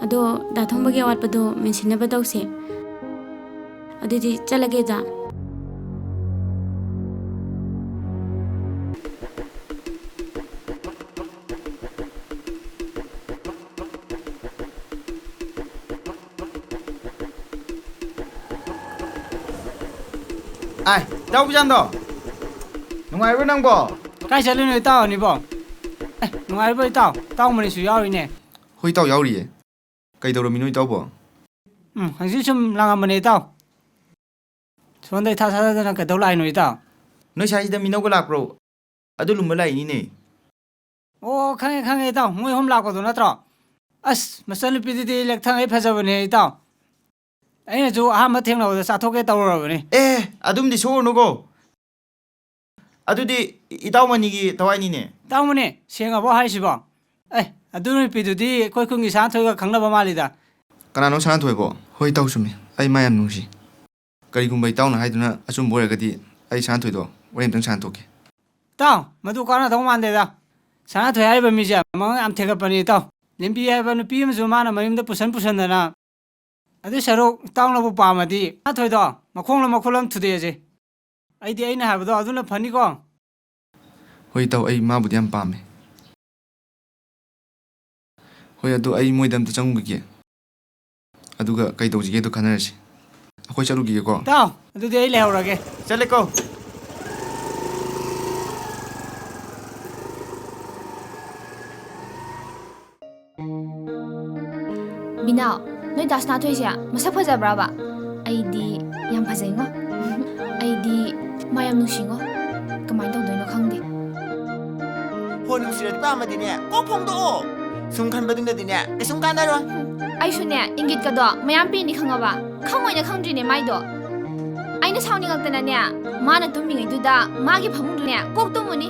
ꯑꯗꯣ ꯗꯥꯊꯣꯝꯕꯒꯤ ꯑꯋꯥꯠꯄꯗꯣ ꯃꯦꯟꯁꯤꯟꯅꯕ ꯇꯧꯁꯦ ꯑꯗꯨꯗꯤ ꯆꯠꯂꯒꯦꯗ ai đâu bây giờ đó nungài với năng bò ꯀꯥꯏ ꯆꯠꯂꯤꯅꯣ ꯏꯇꯥꯎꯅꯤꯕꯣ ꯅꯨꯡꯉꯥꯏꯔꯤꯕꯣ ꯏꯇꯥꯎ ꯃꯔꯤꯁꯨ ꯌꯥꯎꯔꯤꯅꯦ ꯍꯣꯏ ꯏꯇꯥꯎ ꯌꯥꯎꯔꯤꯌꯦ ꯀꯩꯗꯧꯔꯝꯃꯤꯅꯣ ꯏꯇꯥꯎꯕꯣ ꯍꯪꯆꯤꯠ ꯁꯨꯝ ꯂꯥꯡꯉꯝꯕꯅꯦ ꯏꯇꯥꯎ ꯁꯣꯟꯗꯩ ꯊꯥ ꯊꯥꯗꯅ ꯀꯩꯗꯧ ꯂꯥꯛꯏꯅꯣ ꯏꯇꯥꯎ ꯅꯣꯏ ꯁꯥꯏꯁꯤꯗ ꯃꯤꯅꯧꯒ ꯂꯥꯛꯄ꯭ꯔꯣ ꯑꯗꯨ ꯂꯨꯝꯕ ꯂꯥꯛꯏꯅꯤꯅꯦ ꯑꯣ ꯈꯪꯉꯦ ꯏꯇꯥꯎ ꯃꯣꯏ ꯑꯍꯨꯝ ꯂꯥꯛꯄꯗꯣ ꯅꯠꯇ꯭ꯔꯣ ꯑꯁ ꯃꯆꯟꯅꯨꯄꯤꯗꯨꯗꯤ ꯂꯦꯛꯊꯪꯉꯩ ꯐꯖꯕꯅꯦ ꯏꯇꯥꯎ ꯑꯩꯅꯁꯨ ꯑꯍꯥꯟꯕ ꯊꯦꯡꯅꯕꯗ ꯆꯥꯊꯣꯛꯀꯦ ꯇꯧꯔꯨꯔꯕꯅꯤ ꯑꯗꯨꯝꯗꯤ ꯁꯣꯛꯎꯅꯨꯀꯣ ꯑꯗꯨꯗꯤ ꯏꯇꯥꯎꯃꯅꯤꯒꯤ ꯊꯋꯥꯏꯅꯤꯅꯦ ꯏꯇꯥꯎꯃꯅꯤ ꯁꯦꯡꯉꯕꯣ ꯍꯥꯏꯁꯤꯕꯣ ꯑꯗꯨ ꯅꯨꯄꯤꯗꯨꯗꯤ ꯑꯩꯈꯣꯏ ꯈꯨꯟꯒꯤ ꯁꯥꯅꯊꯣꯏꯒ ꯈꯪꯅꯕ ꯃꯥꯜꯂꯤꯗ ꯀꯅꯥꯅꯣ ꯁꯥꯅꯊꯣꯏꯕꯣ? ꯍꯣꯏ ꯏꯇꯥꯎ ꯆꯨꯝꯃꯤ ꯑꯩ ꯃꯥ ꯌꯥꯝ ꯅꯨꯡꯁꯤ ꯀꯔꯤꯒꯨꯝꯕ ꯏꯇꯥꯎꯅ ꯍꯥꯏꯗꯨꯅ ꯑꯆꯨꯝꯕ ꯑꯣꯏꯔꯒꯗꯤ ꯑꯩ ꯁꯥꯅꯊꯣꯏꯗꯣ ꯋꯥꯔꯤ ꯑꯝꯇꯪ ꯁꯥꯟꯅꯊꯣꯛꯀꯦ ꯏꯇꯥꯎ ꯃꯗꯨ ꯀꯥꯟꯅꯗꯧ ꯃꯥꯟꯗꯦꯗ ꯁꯥꯅꯊꯣꯏ ꯍꯥꯏꯔꯤꯕ ꯃꯤꯁꯦ ꯃꯉꯛ ꯌꯥꯝ ꯊꯦꯒꯠꯄꯅꯤ ꯏꯇꯥꯎ ꯂꯦꯝꯕꯤ ꯍꯥꯏꯕ ꯅꯨꯄꯤ ꯑꯃꯁꯨ ꯃꯥꯅ ꯃꯌꯨꯝꯗ ꯄꯨꯁꯟꯗꯅ ꯑꯗꯨ ꯁꯔꯨꯛ ꯏꯇꯥꯎꯅꯕꯨ ꯄꯥꯝꯃꯗꯤ ꯁꯥꯅꯊꯣꯏꯗꯣ ꯃꯈꯣꯡꯂ ꯃꯈꯨꯠꯂ ꯊꯨꯗꯦꯛꯑꯁꯦ ꯑꯩꯅ ꯍꯥꯏꯕꯗꯣ ꯑꯗꯨꯅ ꯐꯅꯤꯀꯣ ꯍꯣꯏ ꯏꯇꯥꯎ ꯑꯩ ꯃꯥꯕꯨꯗꯤ ꯌꯥꯝ ꯄꯥꯝꯃꯦ ꯍꯣꯏ ꯑꯗꯣ ꯑꯩ ꯃꯣꯏꯗ ꯑꯝꯇ ꯆꯪꯉꯨꯈꯤꯒꯦ ꯑꯗꯨꯒ ꯀꯩ ꯇꯧꯁꯤꯒꯦꯗꯣ ꯈꯟꯅꯔꯁꯤ ꯑꯩꯈꯣꯏ ꯆꯠꯂꯨꯈꯤꯒꯦꯀꯣ ꯏꯇꯥꯎ ꯑꯗꯨꯗꯤ ꯑꯩ ꯂꯩꯍꯧꯔꯒꯦ ꯆꯠꯂꯦꯀꯣ ꯕꯤꯅꯥꯎ ꯅꯣꯏ ꯗꯥꯁꯅꯥꯊꯣꯏꯁꯦ ꯃꯁꯛ ꯐꯖꯕ꯭ꯔꯕ ꯑꯩꯗꯤ ꯌꯥꯝ ꯐꯖꯩꯉꯣ ꯑꯩꯗꯤ ꯃꯥ ꯌꯥꯝ ꯅꯨꯡꯁꯤꯉꯣ ꯀꯃꯥꯏꯅ ꯇꯧꯗꯣꯏꯅꯣ ꯈꯪꯗꯦ ꯍꯣ ꯅꯨꯡꯁꯤꯔꯗꯤ ꯄꯥꯝꯃꯗꯤꯅꯦ ꯀꯣꯛ ꯐꯣꯡꯗꯣꯛꯑꯣ ꯁꯨꯝ ꯈꯟꯕꯗꯨꯅꯗꯤꯅꯦ ꯀꯩꯁꯨꯝ ꯀꯥꯟꯅꯔꯣꯏ ꯑꯩꯁꯨꯅꯦ ꯏꯪꯒꯤꯠꯀꯗꯣ ꯃꯌꯥꯝ ꯄꯤꯅꯤ ꯈꯪꯉꯕ ꯈꯪꯉꯣꯏꯅ ꯈꯪꯗ꯭ꯔꯤꯅꯦ ꯃꯥꯏꯗꯣ ꯑꯩꯅ ꯁꯥꯎꯅꯤꯡꯉꯛꯇꯅꯅꯦ ꯃꯥꯅ ꯇꯨꯝꯃꯤꯉꯩꯗꯨꯗ ꯃꯥꯒꯤ ꯐꯃꯨꯡꯗꯨꯅꯦ ꯀꯣꯛ ꯇꯨꯝꯃꯨꯅꯤ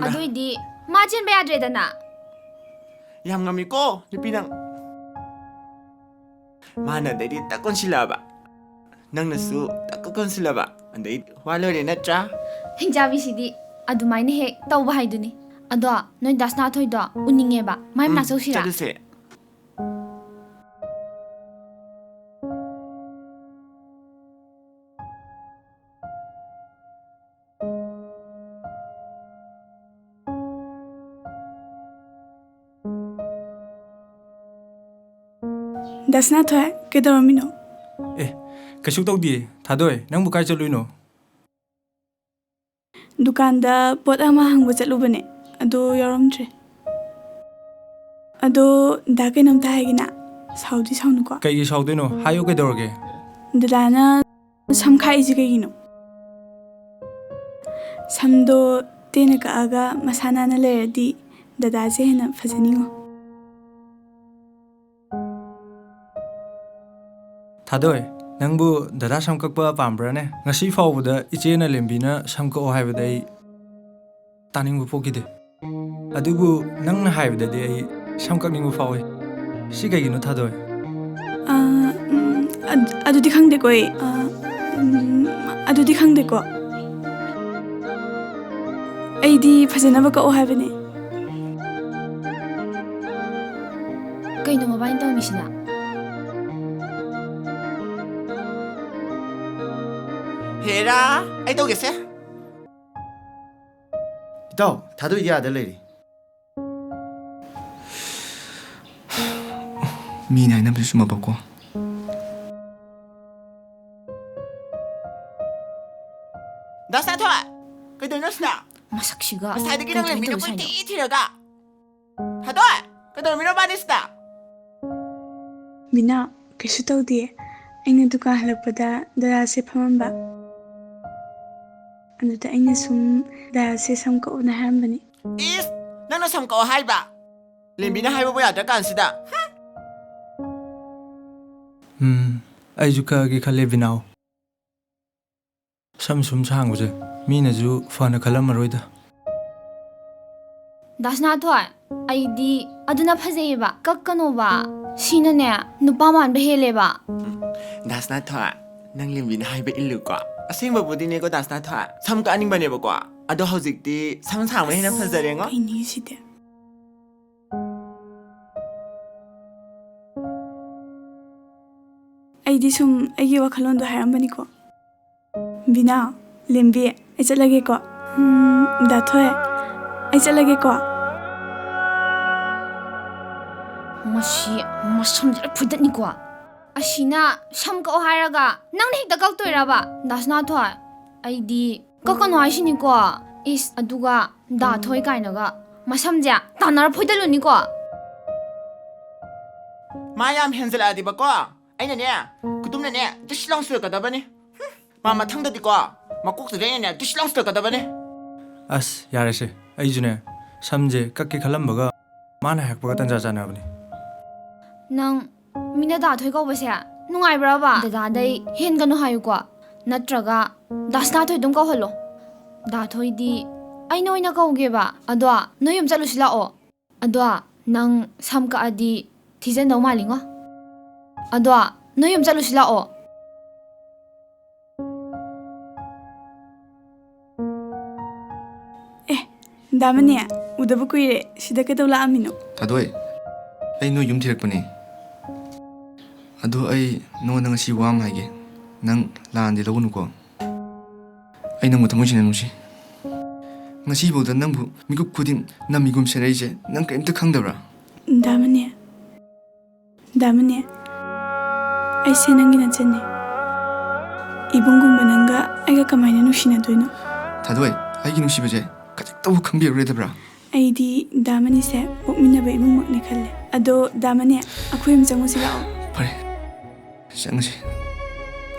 ꯑꯗꯨꯏꯗꯤ ꯃꯥ ꯆꯦꯟꯕ ꯌꯥꯗ꯭ꯔꯦꯗꯅ ꯌꯥꯝ ꯉꯝꯃꯤꯀꯣ ꯅꯨꯄꯤ ꯅꯪ ꯃꯥꯅ ꯑꯗꯩꯗꯤ ꯇꯛ ꯀꯣꯟꯁꯤꯜꯂꯛꯑꯕ ꯅꯪꯅꯁꯨ ꯇꯛ ꯀꯣꯟꯁꯤꯜꯂꯕ ꯑꯗꯩ ꯋꯥ ꯂꯣꯏꯔꯦ ꯅꯠꯇ꯭ꯔꯥ ꯍꯤꯡꯆꯥꯕꯤꯁꯤꯗꯤ ꯑꯗꯨꯃꯥꯏꯅ ꯍꯦꯛ ꯇꯧꯕ ꯍꯥꯏꯗꯨꯅꯤ ꯑꯗꯣ ꯅꯣꯏ ꯗꯥꯁꯅꯥꯊꯣꯏꯗꯣ ꯎꯅꯤꯡꯉꯦꯕ ꯃꯥꯏ ꯃꯅꯥꯛ ꯆꯧꯁꯤꯔꯥ ꯆꯠꯂꯨꯁꯦ ꯗꯥꯁꯅꯥꯊꯣꯏ ꯀꯩꯗꯧꯔꯝꯃꯤꯅꯣ? ꯀꯩꯁꯨ ꯇꯧꯗꯤꯌꯦ ꯊꯥꯗꯣꯏ ꯅꯪꯕꯨ ꯀꯥꯏ ꯆꯠꯂꯨꯏꯅꯣ? ꯗꯨꯀꯥꯟꯗ ꯄꯣꯠ ꯑꯃ ꯍꯪꯕ ꯆꯠꯂꯨꯕꯅꯦ ꯑꯗꯣ ꯌꯥꯎꯔꯝꯗ꯭ꯔꯦ ꯑꯗꯣ ꯗꯥ ꯀꯩꯅꯣꯝꯇ ꯍꯥꯏꯒꯦꯅ ꯁꯥꯎꯗꯤ ꯁꯥꯎꯅꯨꯀꯣ ꯀꯩꯒꯤ ꯁꯥꯎꯗꯣꯏꯅꯣ ꯍꯥꯏꯌꯣ ꯀꯩꯗꯧꯔꯒꯦ? ꯗꯗꯥꯅ ꯁꯝ ꯈꯥꯛꯏꯁꯦ ꯀꯩꯒꯤꯅꯣ? ꯁꯝꯗꯣ ꯇꯦꯟꯅ ꯀꯛꯑꯒ ꯃꯁꯥ ꯅꯥꯟꯅ ꯂꯩꯔꯗꯤ ꯗꯗꯥꯁꯦ ꯍꯦꯟꯅ ꯐꯖꯅꯤꯉꯣ ꯊꯥꯗꯣꯏ ꯅꯪꯕꯨ ꯗꯗꯥ ꯁꯝ ꯀꯛꯄ ꯄꯥꯝꯕ꯭ꯔꯥꯅꯦ? ꯉꯁꯤ ꯐꯥꯎꯕꯗ ꯏꯆꯦꯅ ꯂꯦꯝꯕꯤꯅ ꯁꯝ ꯀꯛꯑꯣ ꯍꯥꯏꯕꯗ ꯑꯩ ꯇꯥꯅꯤꯡꯕ ꯄꯣꯛꯈꯤꯗꯦ ꯑꯗꯨꯕꯨ ꯅꯪꯅ ꯍꯥꯏꯕꯗꯗꯤ ꯑꯩ ꯁꯝ ꯀꯛꯅꯤꯡꯕ ꯐꯥꯎꯏ ꯁꯤ ꯀꯩꯒꯤꯅꯣ ꯊꯥꯗꯣꯏ? ꯑꯗꯨꯗꯤ ꯈꯪꯗꯦꯀꯣ ꯑꯗꯨꯗꯤ ꯈꯪꯗꯦꯀꯣ ꯑꯩꯗꯤ ꯐꯖꯅꯕ ꯀꯛꯑꯣ ꯍꯥꯏꯕꯅꯦ ꯀꯩꯅꯣ ꯃꯕꯥꯏꯅ ꯇꯧꯃꯤꯁꯤꯅ ꯍꯦꯔꯥ ꯑꯩ ꯇꯧꯒꯦꯁꯦ ꯏꯇꯥꯎ ꯊꯥꯗꯣꯏꯗꯤ ꯑꯥꯗ ꯂꯩꯔꯤ ꯃꯤꯅ ꯍꯥꯏꯅꯕꯁꯨ ꯆꯨꯝꯃꯕꯀꯣ ꯗꯥꯁꯅꯥꯊꯣꯏ ꯀꯩꯗꯧꯔꯤꯅꯣ ꯁꯤꯗ ꯃꯁꯛꯁꯤꯒ ꯉꯁꯥꯏꯗꯒꯤ ꯅꯪ ꯂꯦꯝꯕꯤꯅ ꯀꯣꯏꯊꯤ ꯊꯤꯔꯒ ꯊꯥꯗꯣꯏ ꯀꯩꯗꯧꯔꯝꯃꯤꯅꯣ ꯕꯥꯅꯤ ꯁꯤꯗ ꯕꯤꯅꯥ ꯀꯩꯁꯨ ꯇꯧꯗꯦ ꯑꯩꯅ ꯗꯨꯀꯥꯟ ꯍꯜꯂꯛꯄꯗ ꯗꯗꯥꯁꯦ ꯐꯝꯃꯝꯕ ꯑꯗꯨꯗ ꯑꯩꯅ ꯁꯨꯝ ꯗꯗꯥꯁꯦ ꯁꯝ ꯀꯛꯎꯅ ꯍꯥꯏꯔꯝꯕꯅꯤ ꯏꯁ ꯅꯪꯅ ꯁꯝ ꯀꯛꯑꯣ ꯍꯥꯏꯕ ꯂꯦꯝꯕꯤꯅ ꯍꯥꯏꯕꯕꯨ ꯌꯥꯗ꯭ꯔꯀꯥꯟꯁꯤꯗ ꯑꯩꯁꯨ ꯀꯛꯑꯒꯦ ꯈꯜꯂꯦ ꯕꯤꯅꯥꯎ ꯁꯝ ꯁꯨꯝ ꯁꯥꯡꯕꯁꯦ ꯃꯤꯅꯁꯨ ꯐꯅ ꯈꯜꯂꯝꯃꯔꯣꯏꯗ ꯗꯥꯁꯅꯥꯊꯣꯏ ꯑꯩꯗꯤ ꯑꯗꯨꯅ ꯐꯖꯩꯌꯦꯕ ꯀꯛꯀꯅꯣꯕ ꯁꯤꯅꯅꯦ ꯅꯨꯄꯥ ꯃꯥꯟꯕ ꯍꯦꯜꯂꯦꯕ ꯗꯥꯁꯅꯥꯊꯣꯏ ꯅꯪ ꯂꯦꯝꯕꯤꯅ ꯍꯥꯏꯕ ꯏꯜꯂꯨꯀꯣ ꯑꯁꯦꯡꯕꯕꯨꯗꯤꯅꯦꯀꯣ ꯗꯥꯁꯅꯥꯊꯣꯏ ꯁꯝ ꯀꯛꯑꯅꯤꯡꯕꯅꯦꯕꯀꯣ ꯑꯗꯣ ꯍꯧꯖꯤꯛꯇꯤ ꯁꯝ ꯁꯥꯡꯕ ꯍꯦꯟꯅ ꯐꯖꯔꯦꯉꯣ ꯀꯩꯅꯤ ꯁꯤꯗꯤ ꯑꯩꯗꯤ ꯁꯨꯝ ꯑꯩꯒꯤ ꯋꯥꯈꯜꯂꯣꯟꯗꯣ ꯍꯥꯏꯔꯝꯕꯅꯤꯀꯣ ꯕꯤꯅꯥ ꯂꯦꯝꯕꯤ ꯑꯩ ꯆꯠꯂꯒꯦꯀꯣ ꯗꯥꯊꯣꯏ ꯑꯩ ꯆꯠꯂꯒꯦꯀꯣ ꯃꯁꯤ ꯃꯁꯝꯁꯦ ꯐꯨꯗꯠꯅꯤꯀꯣ ꯑꯁꯤꯅ ꯁꯝ ꯀꯛꯑꯣ ꯍꯥꯏꯔꯒ ꯅꯪꯅ ꯍꯦꯛꯇ ꯀꯛꯇꯣꯏꯔꯕ ꯗꯥꯁꯅꯥꯊꯣꯏ ꯑꯩꯗꯤ ꯀꯛꯀꯅꯣ ꯍꯥꯏꯁꯤꯅꯤꯀꯣ ꯏꯁ ꯑꯗꯨꯒ ꯗꯥꯊꯣꯏ ꯀꯥꯏꯅꯒ ꯃꯁꯝꯁꯦ ꯇꯥꯟꯅꯔ ꯐꯣꯏꯗꯠꯂꯨꯅꯤꯀꯣ ꯃꯥ ꯌꯥꯝ ꯍꯦꯟꯖꯜꯂꯛꯑꯗꯤꯕꯀꯣ ꯑꯩꯅꯅꯦ ꯀꯨꯇꯨꯝꯅꯅꯦ ꯗꯤꯁ ꯂꯥꯎꯟ ꯁꯨꯔꯛꯀꯗꯕꯅꯤ ꯃꯥ ꯃꯊꯪꯗꯗꯤꯀꯣ ꯃꯀꯣꯛꯇꯨꯗ ꯑꯩꯅꯅꯦ ꯗꯤꯁ ꯂꯥꯎꯟ ꯁꯨꯔꯛꯀꯗꯕꯅꯤ ꯑꯁ ꯌꯥꯔꯦꯁꯦ ꯑꯩꯁꯨꯅꯦ ꯁꯝꯁꯦ ꯀꯛꯀꯦ ꯈꯜꯂꯝꯕꯒ ꯃꯥꯅ ꯍꯥꯏꯔꯛꯄꯒ ꯇꯟꯖꯥ ꯆꯥꯟꯅꯕꯅꯤ ꯅꯪ ꯃꯤꯅ ꯗꯥꯊꯣꯏ ꯀꯧꯕꯁꯦ ꯅꯨꯡꯉꯥꯏꯕ꯭ꯔꯕ ꯗꯗꯥꯗꯩ ꯍꯦꯟꯒꯅꯨ ꯍꯥꯏꯌꯨꯀꯣ ꯅꯠꯇ꯭ꯔꯒ ꯗꯥꯁꯅꯥꯊꯣꯏ ꯑꯗꯨꯝ ꯀꯧꯍꯜꯂꯣ ꯗꯥꯊꯣꯏꯗꯤ ꯑꯩꯅ ꯑꯣꯏꯅ ꯀꯧꯒꯦꯕ ꯑꯗꯣ ꯅꯣꯏ ꯌꯨꯝ ꯆꯠꯂꯨꯁꯤ ꯂꯥꯛꯑꯣ ꯑꯗꯣ ꯅꯪ ꯁꯝ ꯀꯛꯑꯗꯤ ꯊꯤꯖꯟꯗꯧ ꯃꯥꯜꯂꯤꯉꯣ ꯑꯗꯣ ꯅꯣꯏ ꯌꯨꯝ ꯆꯠꯂꯨꯁꯤ ꯂꯥꯛꯑꯣ ꯗꯥꯃꯅꯤ ꯎꯗꯕ ꯀꯨꯏꯔꯦ ꯁꯤꯗ ꯀꯩꯗꯧ ꯂꯥꯛꯑꯝꯃꯤꯅꯣ ꯊꯥꯗꯣꯏ ꯑꯩ ꯅꯣꯏ ꯌꯨꯝ ꯊꯤꯔꯛꯄꯅꯦ ꯑꯗꯣ ꯑꯩ ꯅꯉꯣꯟꯗ ꯉꯁꯤ ꯋꯥ ꯑꯃ ꯍꯥꯏꯒꯦ ꯅꯪ ꯂꯥꯟꯗꯤ ꯂꯧꯒꯅꯨꯀꯣ ꯑꯩ ꯅꯪꯕꯨ ꯊꯃꯣꯏ ꯁꯦꯡꯅ ꯅꯨꯡꯁꯤ ꯉꯁꯤꯐꯥꯎꯗ ꯅꯪꯕꯨ ꯃꯤꯀꯨꯞ ꯈꯨꯗꯤꯡ ꯅꯝꯃꯤꯒꯨꯝ ꯁꯦꯟꯅꯔꯤꯁꯦ ꯅꯪ ꯀꯔꯤꯝꯇ ꯈꯪꯗꯕ꯭ꯔꯥ ꯗꯥꯃꯅꯤ ꯑꯩꯁꯦ ꯅꯪꯒꯤ ꯅꯆꯟꯅꯦ ꯏꯕꯨꯡꯒꯨꯝꯕ ꯅꯪꯒ ꯑꯩꯒ ꯀꯃꯥꯏꯅ ꯅꯨꯡꯁꯤꯅꯗꯣꯏꯅꯣ ꯊꯥꯗꯣꯏ ꯑꯩꯒꯤ ꯅꯨꯡꯁꯤꯕꯁꯦ ꯈꯖꯤꯛꯇꯕꯨ ꯈꯪꯕꯤꯔꯔꯣꯏꯗꯕ꯭ꯔꯥ ꯑꯩꯗꯤ ꯗꯥꯃꯅꯤꯁꯦ ꯄꯣꯛꯃꯤꯟꯅꯕ ꯏꯕꯨꯡꯃꯛꯅꯦ ꯈꯜꯂꯦ ꯑꯗꯣ ꯗꯥꯃꯅꯤ ꯑꯩꯈꯣꯏ ꯌꯨꯝ ꯆꯪꯉꯨꯁꯤ ꯂꯥꯛꯑꯣ ꯐꯔꯦ ꯆꯪꯉꯁꯤ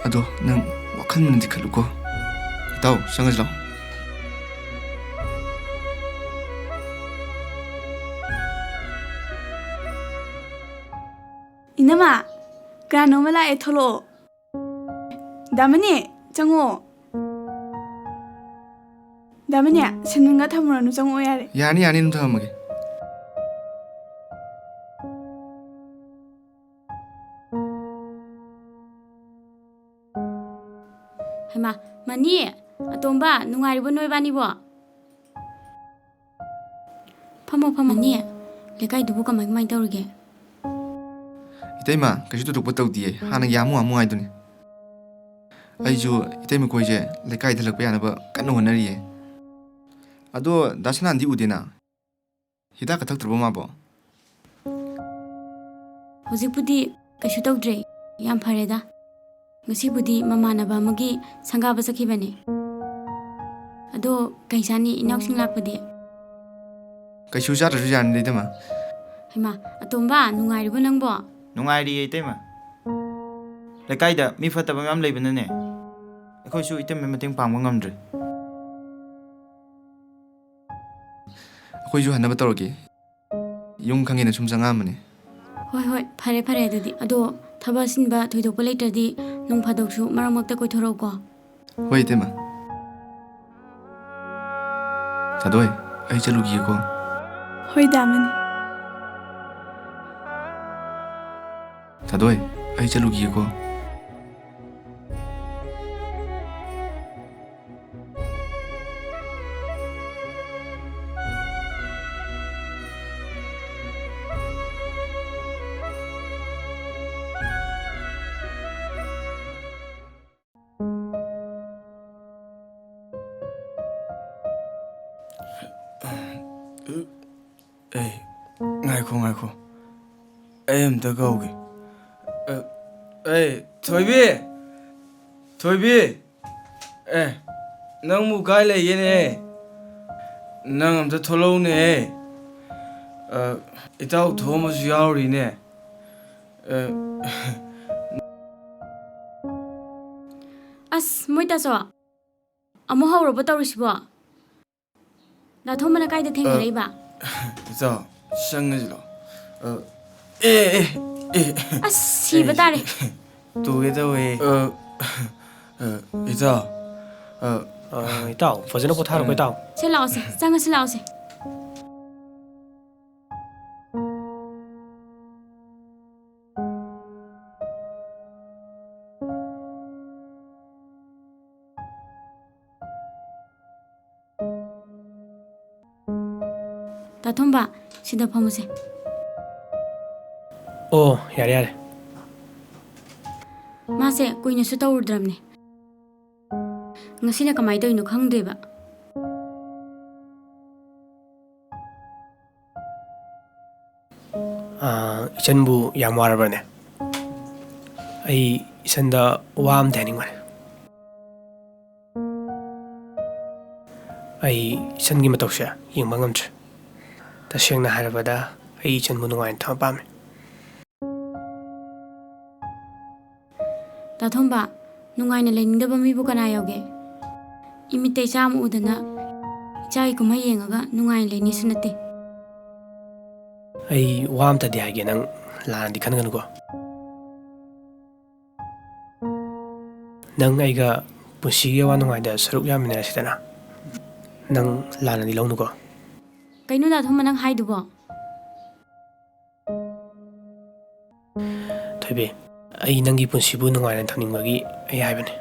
ꯑꯗꯣ ꯅꯪ ꯋꯥꯈꯜ ꯃꯨꯟꯅꯗꯤ ꯈꯜꯂꯨꯀꯣ ꯏꯇꯥꯎ ꯆꯪꯉꯁꯤ ꯂꯥꯛꯑꯣ 이놈아, 그냥 너무나 애털어. 나머니, 정호. 나머니야, 신는가 타무라는 정호야. 야니 좀 담아게. ꯍꯩꯃꯥ ꯃꯅꯤ ꯑꯇꯣꯝꯕ ꯅꯨꯡꯉꯥꯏꯔꯤꯕꯣ ꯅꯣꯏꯕꯥꯅꯤꯕꯣ ꯐꯝꯃꯣ ꯃꯅꯤ ꯂꯩꯀꯥꯏꯗꯨꯕꯨ ꯀꯃꯥꯏ ꯇꯧꯔꯤꯒꯦ 이때마 그래도 독보다우디에 하는 야무 하이더니 아이주 이때마 고이제 레카이 들럭 빼야나봐 깐노 원나리에 아도 나선 안디 우데나 히다 가탁 들어보마보 ꯍꯧꯖꯤꯛꯄꯨꯗꯤ ꯀꯩꯁꯨ ꯇꯧꯗ꯭ꯔꯦ ꯌꯥꯝ ꯐꯔꯦꯗ ꯉꯁꯤꯕꯨꯗꯤ ꯃꯃꯥꯟꯅꯕ ꯑꯃꯒꯤ ꯁꯪꯒꯥꯕ ꯆꯠꯈꯤꯕꯅꯦ ꯑꯗꯣ ꯀꯩꯁꯥꯅꯤ ꯏꯅꯥꯎꯁꯤꯡ ꯂꯥꯛꯄꯗꯤ ꯀꯩꯁꯨ ꯆꯥꯗ꯭ꯔꯁꯨ ꯌꯥꯔꯅꯤ 이때마 ꯍꯩꯃꯥ ꯑꯇꯣꯝꯕ ꯅꯨꯡꯉꯥꯏꯔꯤꯕꯣ ꯅꯪꯕꯣ ꯅꯨꯡꯉꯥꯏꯔꯤꯌꯦ ꯏꯇꯩꯃ ꯂꯩꯀꯥꯏꯗ ꯃꯤ ꯐꯠꯇꯕ ꯃꯌꯥꯝ ꯂꯩꯕꯅꯅꯦ ꯑꯩꯈꯣꯏꯁꯨ ꯏꯇꯩꯃ ꯃꯇꯦꯡ ꯄꯥꯡꯕ ꯉꯝꯗ꯭ꯔꯦ ꯑꯩꯈꯣꯏꯁꯨ ꯍꯟꯅꯕ ꯇꯧꯔꯒꯦ ꯌꯨꯝ ꯈꯪꯉꯦꯅ ꯁꯨꯝ ꯆꯪꯉꯛꯑꯝꯕꯅꯦ ꯍꯣꯏ ꯐꯔꯦ ꯑꯗꯨꯗꯤ ꯑꯗꯣ ꯊꯕꯛ ꯑꯁꯤꯟꯕ ꯊꯣꯏꯗꯣꯛꯄ ꯂꯩꯇ꯭ꯔꯗꯤ ꯅꯣꯡ ꯐꯥꯗꯣꯛꯁꯨ ꯃꯔꯛ ꯃꯔꯛꯇ ꯀꯣꯏꯊꯣꯔꯛꯎꯀꯣ ꯍꯣꯏ 이때마 자도이 ꯑꯩ ꯆꯠꯂꯨꯈꯤꯒꯦꯀꯣ ꯍꯣꯏ ꯗꯥꯃꯅꯤ 자도이 ꯑꯩ ꯆꯠꯂꯨꯈꯤꯒꯦꯀꯣ 에이, ngài khô. Em tớ câu kì. Ê, Thôi bi. Ê, nâng mù cái này vậy nè. Nâng em tớ thô lâu nè. Ít tao thô mà suy áo đi nè. ꯑꯁ ꯃꯣꯏ ꯇꯥꯆꯣ ꯑꯃꯨꯛ ꯍꯧꯔꯕ ꯇꯧꯔꯤꯁꯤꯕꯣ ꯅꯥꯊꯣꯝꯕꯅ ꯀꯥꯏꯗ ꯊꯦꯡꯅꯔꯛꯏꯕ 자, 샹내지로. ꯑꯁ ꯁꯤꯕ ꯇꯥꯔꯦ 또게다왜 이자 ꯏꯇꯥꯎ ꯐꯖꯅ ꯄꯣꯊꯥꯔꯣꯀꯣ ꯏꯇꯥꯎ ꯁꯦ ꯂꯥꯛꯑꯣꯁꯦ ꯆꯪꯉꯁꯤ ꯂꯥꯛꯑꯣꯁꯦ 다톰바 시다 파무세 ꯑꯣ ꯌꯥꯔꯦ 마세 꾸이네수 떠오르드랍네 ngasi나 kamai toino khangdeba 이천부 ꯌꯥꯝ ꯋꯥꯔꯕꯅꯦ ꯑꯩ 이천다 와암 대닝거네 ꯑꯩ 이천기 ꯃꯇꯧꯁꯦ ꯌꯦꯡꯕ ꯉꯝꯗ꯭ꯔꯦ तसेंना हारबदा अई इचनबु नुंगाइन थमा पामे ꯇꯥꯊꯣꯝꯕ ꯅꯨꯡꯉꯥꯏꯅ ꯂꯩꯅꯤꯡꯗꯕ ꯃꯤꯕꯨ ꯀꯅꯥ ꯌꯥꯎꯒꯦ ꯏꯃꯤꯠꯇꯩ ꯆꯥꯝꯃ ꯎꯗꯅ ꯏꯆꯥꯒꯤ ꯀꯨꯝꯍꯩ ꯌꯦꯡꯉꯒ ꯅꯨꯡꯉꯥꯏꯅ ꯂꯩꯅꯤꯁꯨ ꯅꯠꯇꯦ ꯑꯩ ꯋꯥ ꯑꯝꯇꯗꯤ ꯍꯥꯏꯒꯦ ꯅꯪ ꯂꯥꯟꯅꯗꯤ ꯈꯟꯒꯅꯨꯀꯣ ꯅꯪ ꯑꯩꯒ ꯄꯨꯟꯁꯤꯒꯤ ꯑꯋꯥ ꯅꯨꯡꯉꯥꯏꯗ ꯁꯔꯨꯛ ꯌꯥꯃꯤꯟꯅꯔꯁꯤꯗꯅ ꯅꯪ ꯂꯥꯟꯅꯗꯤ ꯂꯧꯅꯨꯀꯣ ꯀꯩꯅꯣ ꯇꯥꯊꯣꯝꯕ ꯅꯪ ꯍꯥꯏꯗꯨꯕꯣ ꯊꯣꯏꯕꯤ ꯑꯩ ꯅꯪꯒꯤ ꯄꯨꯟꯁꯤꯕꯨ ꯅꯨꯡꯉꯥꯏꯅ ꯊꯝꯅꯤꯡꯕꯒꯤ ꯑꯩ ꯍꯥꯏꯕꯅꯦ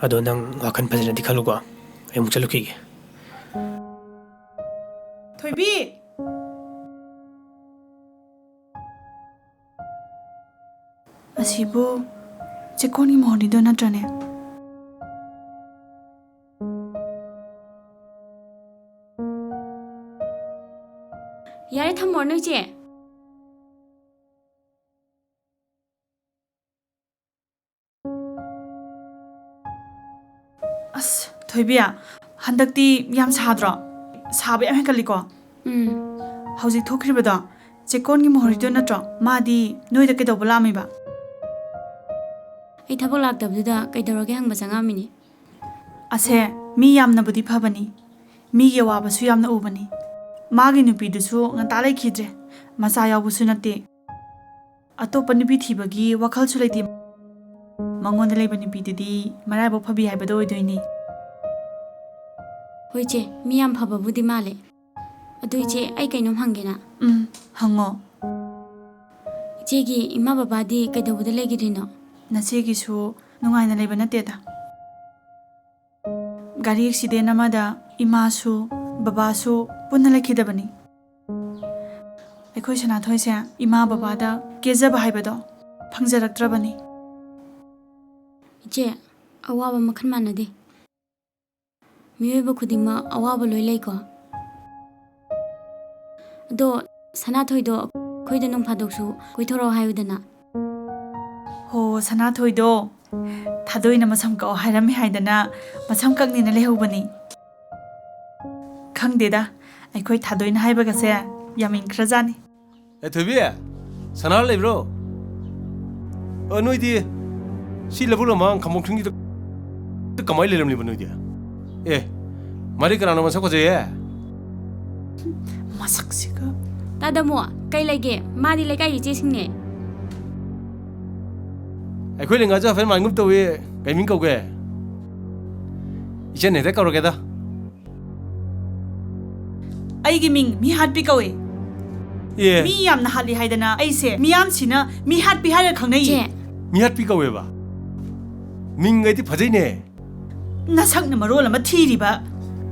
ꯑꯗꯣ ꯅꯪ ꯋꯥꯈꯜ ꯐꯖꯅꯗꯤ ꯈꯜꯂꯨꯀꯣ ꯑꯩ ꯑꯃꯨꯛ ꯆꯠꯂꯨꯈꯤꯒꯦ ꯊꯣꯏꯕꯤ ꯑꯁꯤꯕꯨ ꯆꯦꯛꯀꯣꯟꯒꯤ ꯃꯣꯍꯣꯔꯤꯗꯣ ꯅꯠꯇ꯭ꯔꯅꯦ ꯌꯥꯔꯦ ꯊꯝꯃꯣꯔꯅꯨ ꯏꯆꯦ ꯑꯁ ꯊꯣꯏꯕꯤ ꯍꯟꯗꯛꯇꯤ ꯌꯥꯝ ꯁꯥꯗ꯭ꯔꯣ ꯁꯥꯕ ꯌꯥꯝ ꯍꯦꯟꯒꯠꯂꯤꯀꯣ ꯍꯧꯖꯤꯛ ꯊꯣꯛꯈ꯭ꯔꯤꯕꯗꯣ ꯆꯦꯛꯀꯣꯟꯒꯤ ꯃꯣꯍꯣꯔꯤꯗꯣ ꯅꯠꯇ꯭ꯔꯣ ꯃꯥꯗꯤ ꯅꯣꯏꯗ ꯀꯩꯗꯧꯕ ꯂꯥꯛꯑꯝꯃꯤꯕ ꯑꯩ ꯊꯕꯛ ꯂꯥꯛꯇꯕꯗꯨꯗ ꯀꯩꯗꯧꯔꯒꯦ ꯍꯪꯕ ꯆꯪꯉꯝꯃꯤꯅꯤ ꯑꯁꯦ ꯃꯤ ꯌꯥꯝꯅꯕꯨꯗꯤ ꯐꯕꯅꯤ ꯃꯤꯒꯤ ꯑꯋꯥꯕꯁꯨ ꯌꯥꯝꯅ ꯎꯕꯅꯤ ꯃꯥꯒꯤ ꯅꯨꯄꯤꯗꯨꯁꯨ ꯉꯟꯇꯥ ꯂꯩꯈꯤꯗ꯭ꯔꯦ ꯃꯆꯥ ꯌꯥꯎꯕꯁꯨ ꯅꯠꯇꯦ ꯑꯇꯣꯞꯄ ꯅꯨꯄꯤ ꯊꯤꯕꯒꯤ ꯋꯥꯈꯜꯁꯨ ꯂꯩꯇꯦ ꯃꯉꯣꯟꯗ ꯂꯩꯕ ꯅꯨꯄꯤꯗꯨꯗꯤ ꯃꯔꯥꯏꯕꯛ ꯐꯕꯤ ꯍꯥꯏꯕꯗꯣ ꯑꯣꯏꯗꯣꯏꯅꯤ ꯍꯣꯏ ꯏꯆꯦ ꯃꯤ ꯌꯥꯝ ꯐꯕꯕꯨꯗꯤ ꯃꯥꯜꯂꯦ ꯑꯗꯨ ꯏꯆꯦ ꯑꯩ ꯀꯩꯅꯣꯝ ꯍꯪꯒꯦꯅ ꯍꯪꯉꯣ ꯏꯆꯦꯒꯤ ꯏꯃꯥ ꯕꯕꯥꯗꯤ ꯀꯩꯗꯧꯕꯗ ꯂꯩꯈꯤꯗ꯭ꯔꯤꯅꯣ ꯅꯆꯦꯒꯤꯁꯨ ꯅꯨꯡꯉꯥꯏꯅ ꯂꯩꯕ ꯅꯠꯇꯦꯗ ꯒꯥꯔꯤ ꯑꯦꯛꯁꯤꯗꯦꯟ ꯑꯃꯗ ꯏꯃꯥꯁꯨ ꯕꯕꯥꯁꯨ ꯄꯨꯟꯅ ꯂꯩꯈꯤꯗꯕꯅꯤ ꯑꯩꯈꯣই ꯁꯅꯥꯊꯣꯏꯁꯦ ꯏꯃꯥ ꯕꯕꯥꯗ ꯀꯦꯖꯕ ꯍꯥꯏꯕꯗꯣ ꯐꯪꯖꯔꯛꯇ꯭ꯔꯕꯅꯤ ꯏꯆꯦ ꯑꯋꯥꯕ ꯃꯈꯜ ꯃꯥꯟꯅꯗꯦ ꯃꯤꯑꯣꯏꯕ ꯈꯨꯗꯤꯡꯃꯛ ꯑꯋꯥꯕ ꯂꯣꯏ ꯂꯩꯀꯣ ꯑꯗꯣ ꯁꯅꯥꯊꯣꯏꯗꯣ ꯑꯩꯈꯣꯏꯗ ꯅꯣꯡ ꯐꯥꯗꯣꯛꯁꯨ ꯀꯣꯏꯊꯣꯔꯛꯑꯣ ꯍꯥꯏꯌꯨꯗꯅ ꯍꯣ ꯁꯅꯥꯊꯣꯏꯗꯣ ꯊꯥꯗꯣꯏꯅ ꯃꯁꯝ ꯀꯛꯑꯣ ꯍꯥꯏꯔꯝꯃꯤ ꯍꯥꯏꯗꯅ ꯃꯁꯝ ꯀꯛꯅꯤꯅ ꯂꯩꯍꯧꯕꯅꯤ ꯈꯪꯗꯦꯗ ꯑꯩꯈꯣꯏ ꯊꯥꯗꯣꯏꯅ ꯍꯥꯏꯕꯒꯁꯦ ꯌꯥꯝ ꯏꯟꯈ꯭ꯔꯖꯥꯠꯅꯤ ꯊꯣꯏꯕꯤ ꯁꯅꯥ ꯂꯩꯕ꯭ꯔꯣ ꯅꯣꯏꯗꯤ ꯁꯤ ꯂꯕꯨꯛ ꯂꯝꯍꯥꯡ ꯈꯝꯕꯣꯡꯊꯤꯡꯒꯤꯗ ꯀꯃꯥꯏꯅ ꯂꯩꯔꯝꯂꯤꯕ ꯅꯣꯏꯗꯤ ꯃꯥꯗꯤ ꯀꯅꯥꯅꯣ ꯃꯁꯛ ꯐꯖꯩꯌꯦ ꯃꯁꯛꯁꯤꯒ ꯇꯥꯗꯃꯣ ꯀꯩ ꯂꯩꯒꯦ ꯃꯥꯗꯤ ꯂꯩꯀꯥꯏꯒꯤ ꯏꯆꯦꯁꯤꯡꯅꯦ ꯑꯩꯈꯣꯏ ꯂꯦꯡꯒꯥꯁꯨ ꯍꯥꯏꯐꯦꯠ ꯃꯥꯟꯒꯨꯝ ꯇꯧꯏ ꯀꯩ ꯃꯤꯡ ꯀꯧꯒꯦ ꯏꯆꯟ ꯍꯦꯛꯇ ꯀꯧꯔꯒꯦꯗ ꯑꯩꯒꯤ ꯃꯤꯡ ꯃꯤꯍꯥꯠꯄꯤ ꯀꯧꯏ ꯃꯤ ꯌꯥꯝꯅ ꯍꯥꯠꯂꯤ ꯍꯥꯏꯗꯅ ꯑꯩꯁꯦ ꯃꯤꯌꯥꯝꯁꯤꯅ ꯃꯤꯍꯥꯠꯄꯤ ꯍꯥꯏꯔ ꯈꯪꯅꯩꯌꯦ ꯃꯤꯍꯥꯠꯄꯤ ꯀꯧꯋꯦꯕ ꯃꯤꯡꯒꯩꯗꯤ ꯐꯖꯩꯅꯦ ꯅꯁꯛꯅ ꯃꯔꯣꯜ ꯑꯃ ꯊꯤꯔꯤꯕ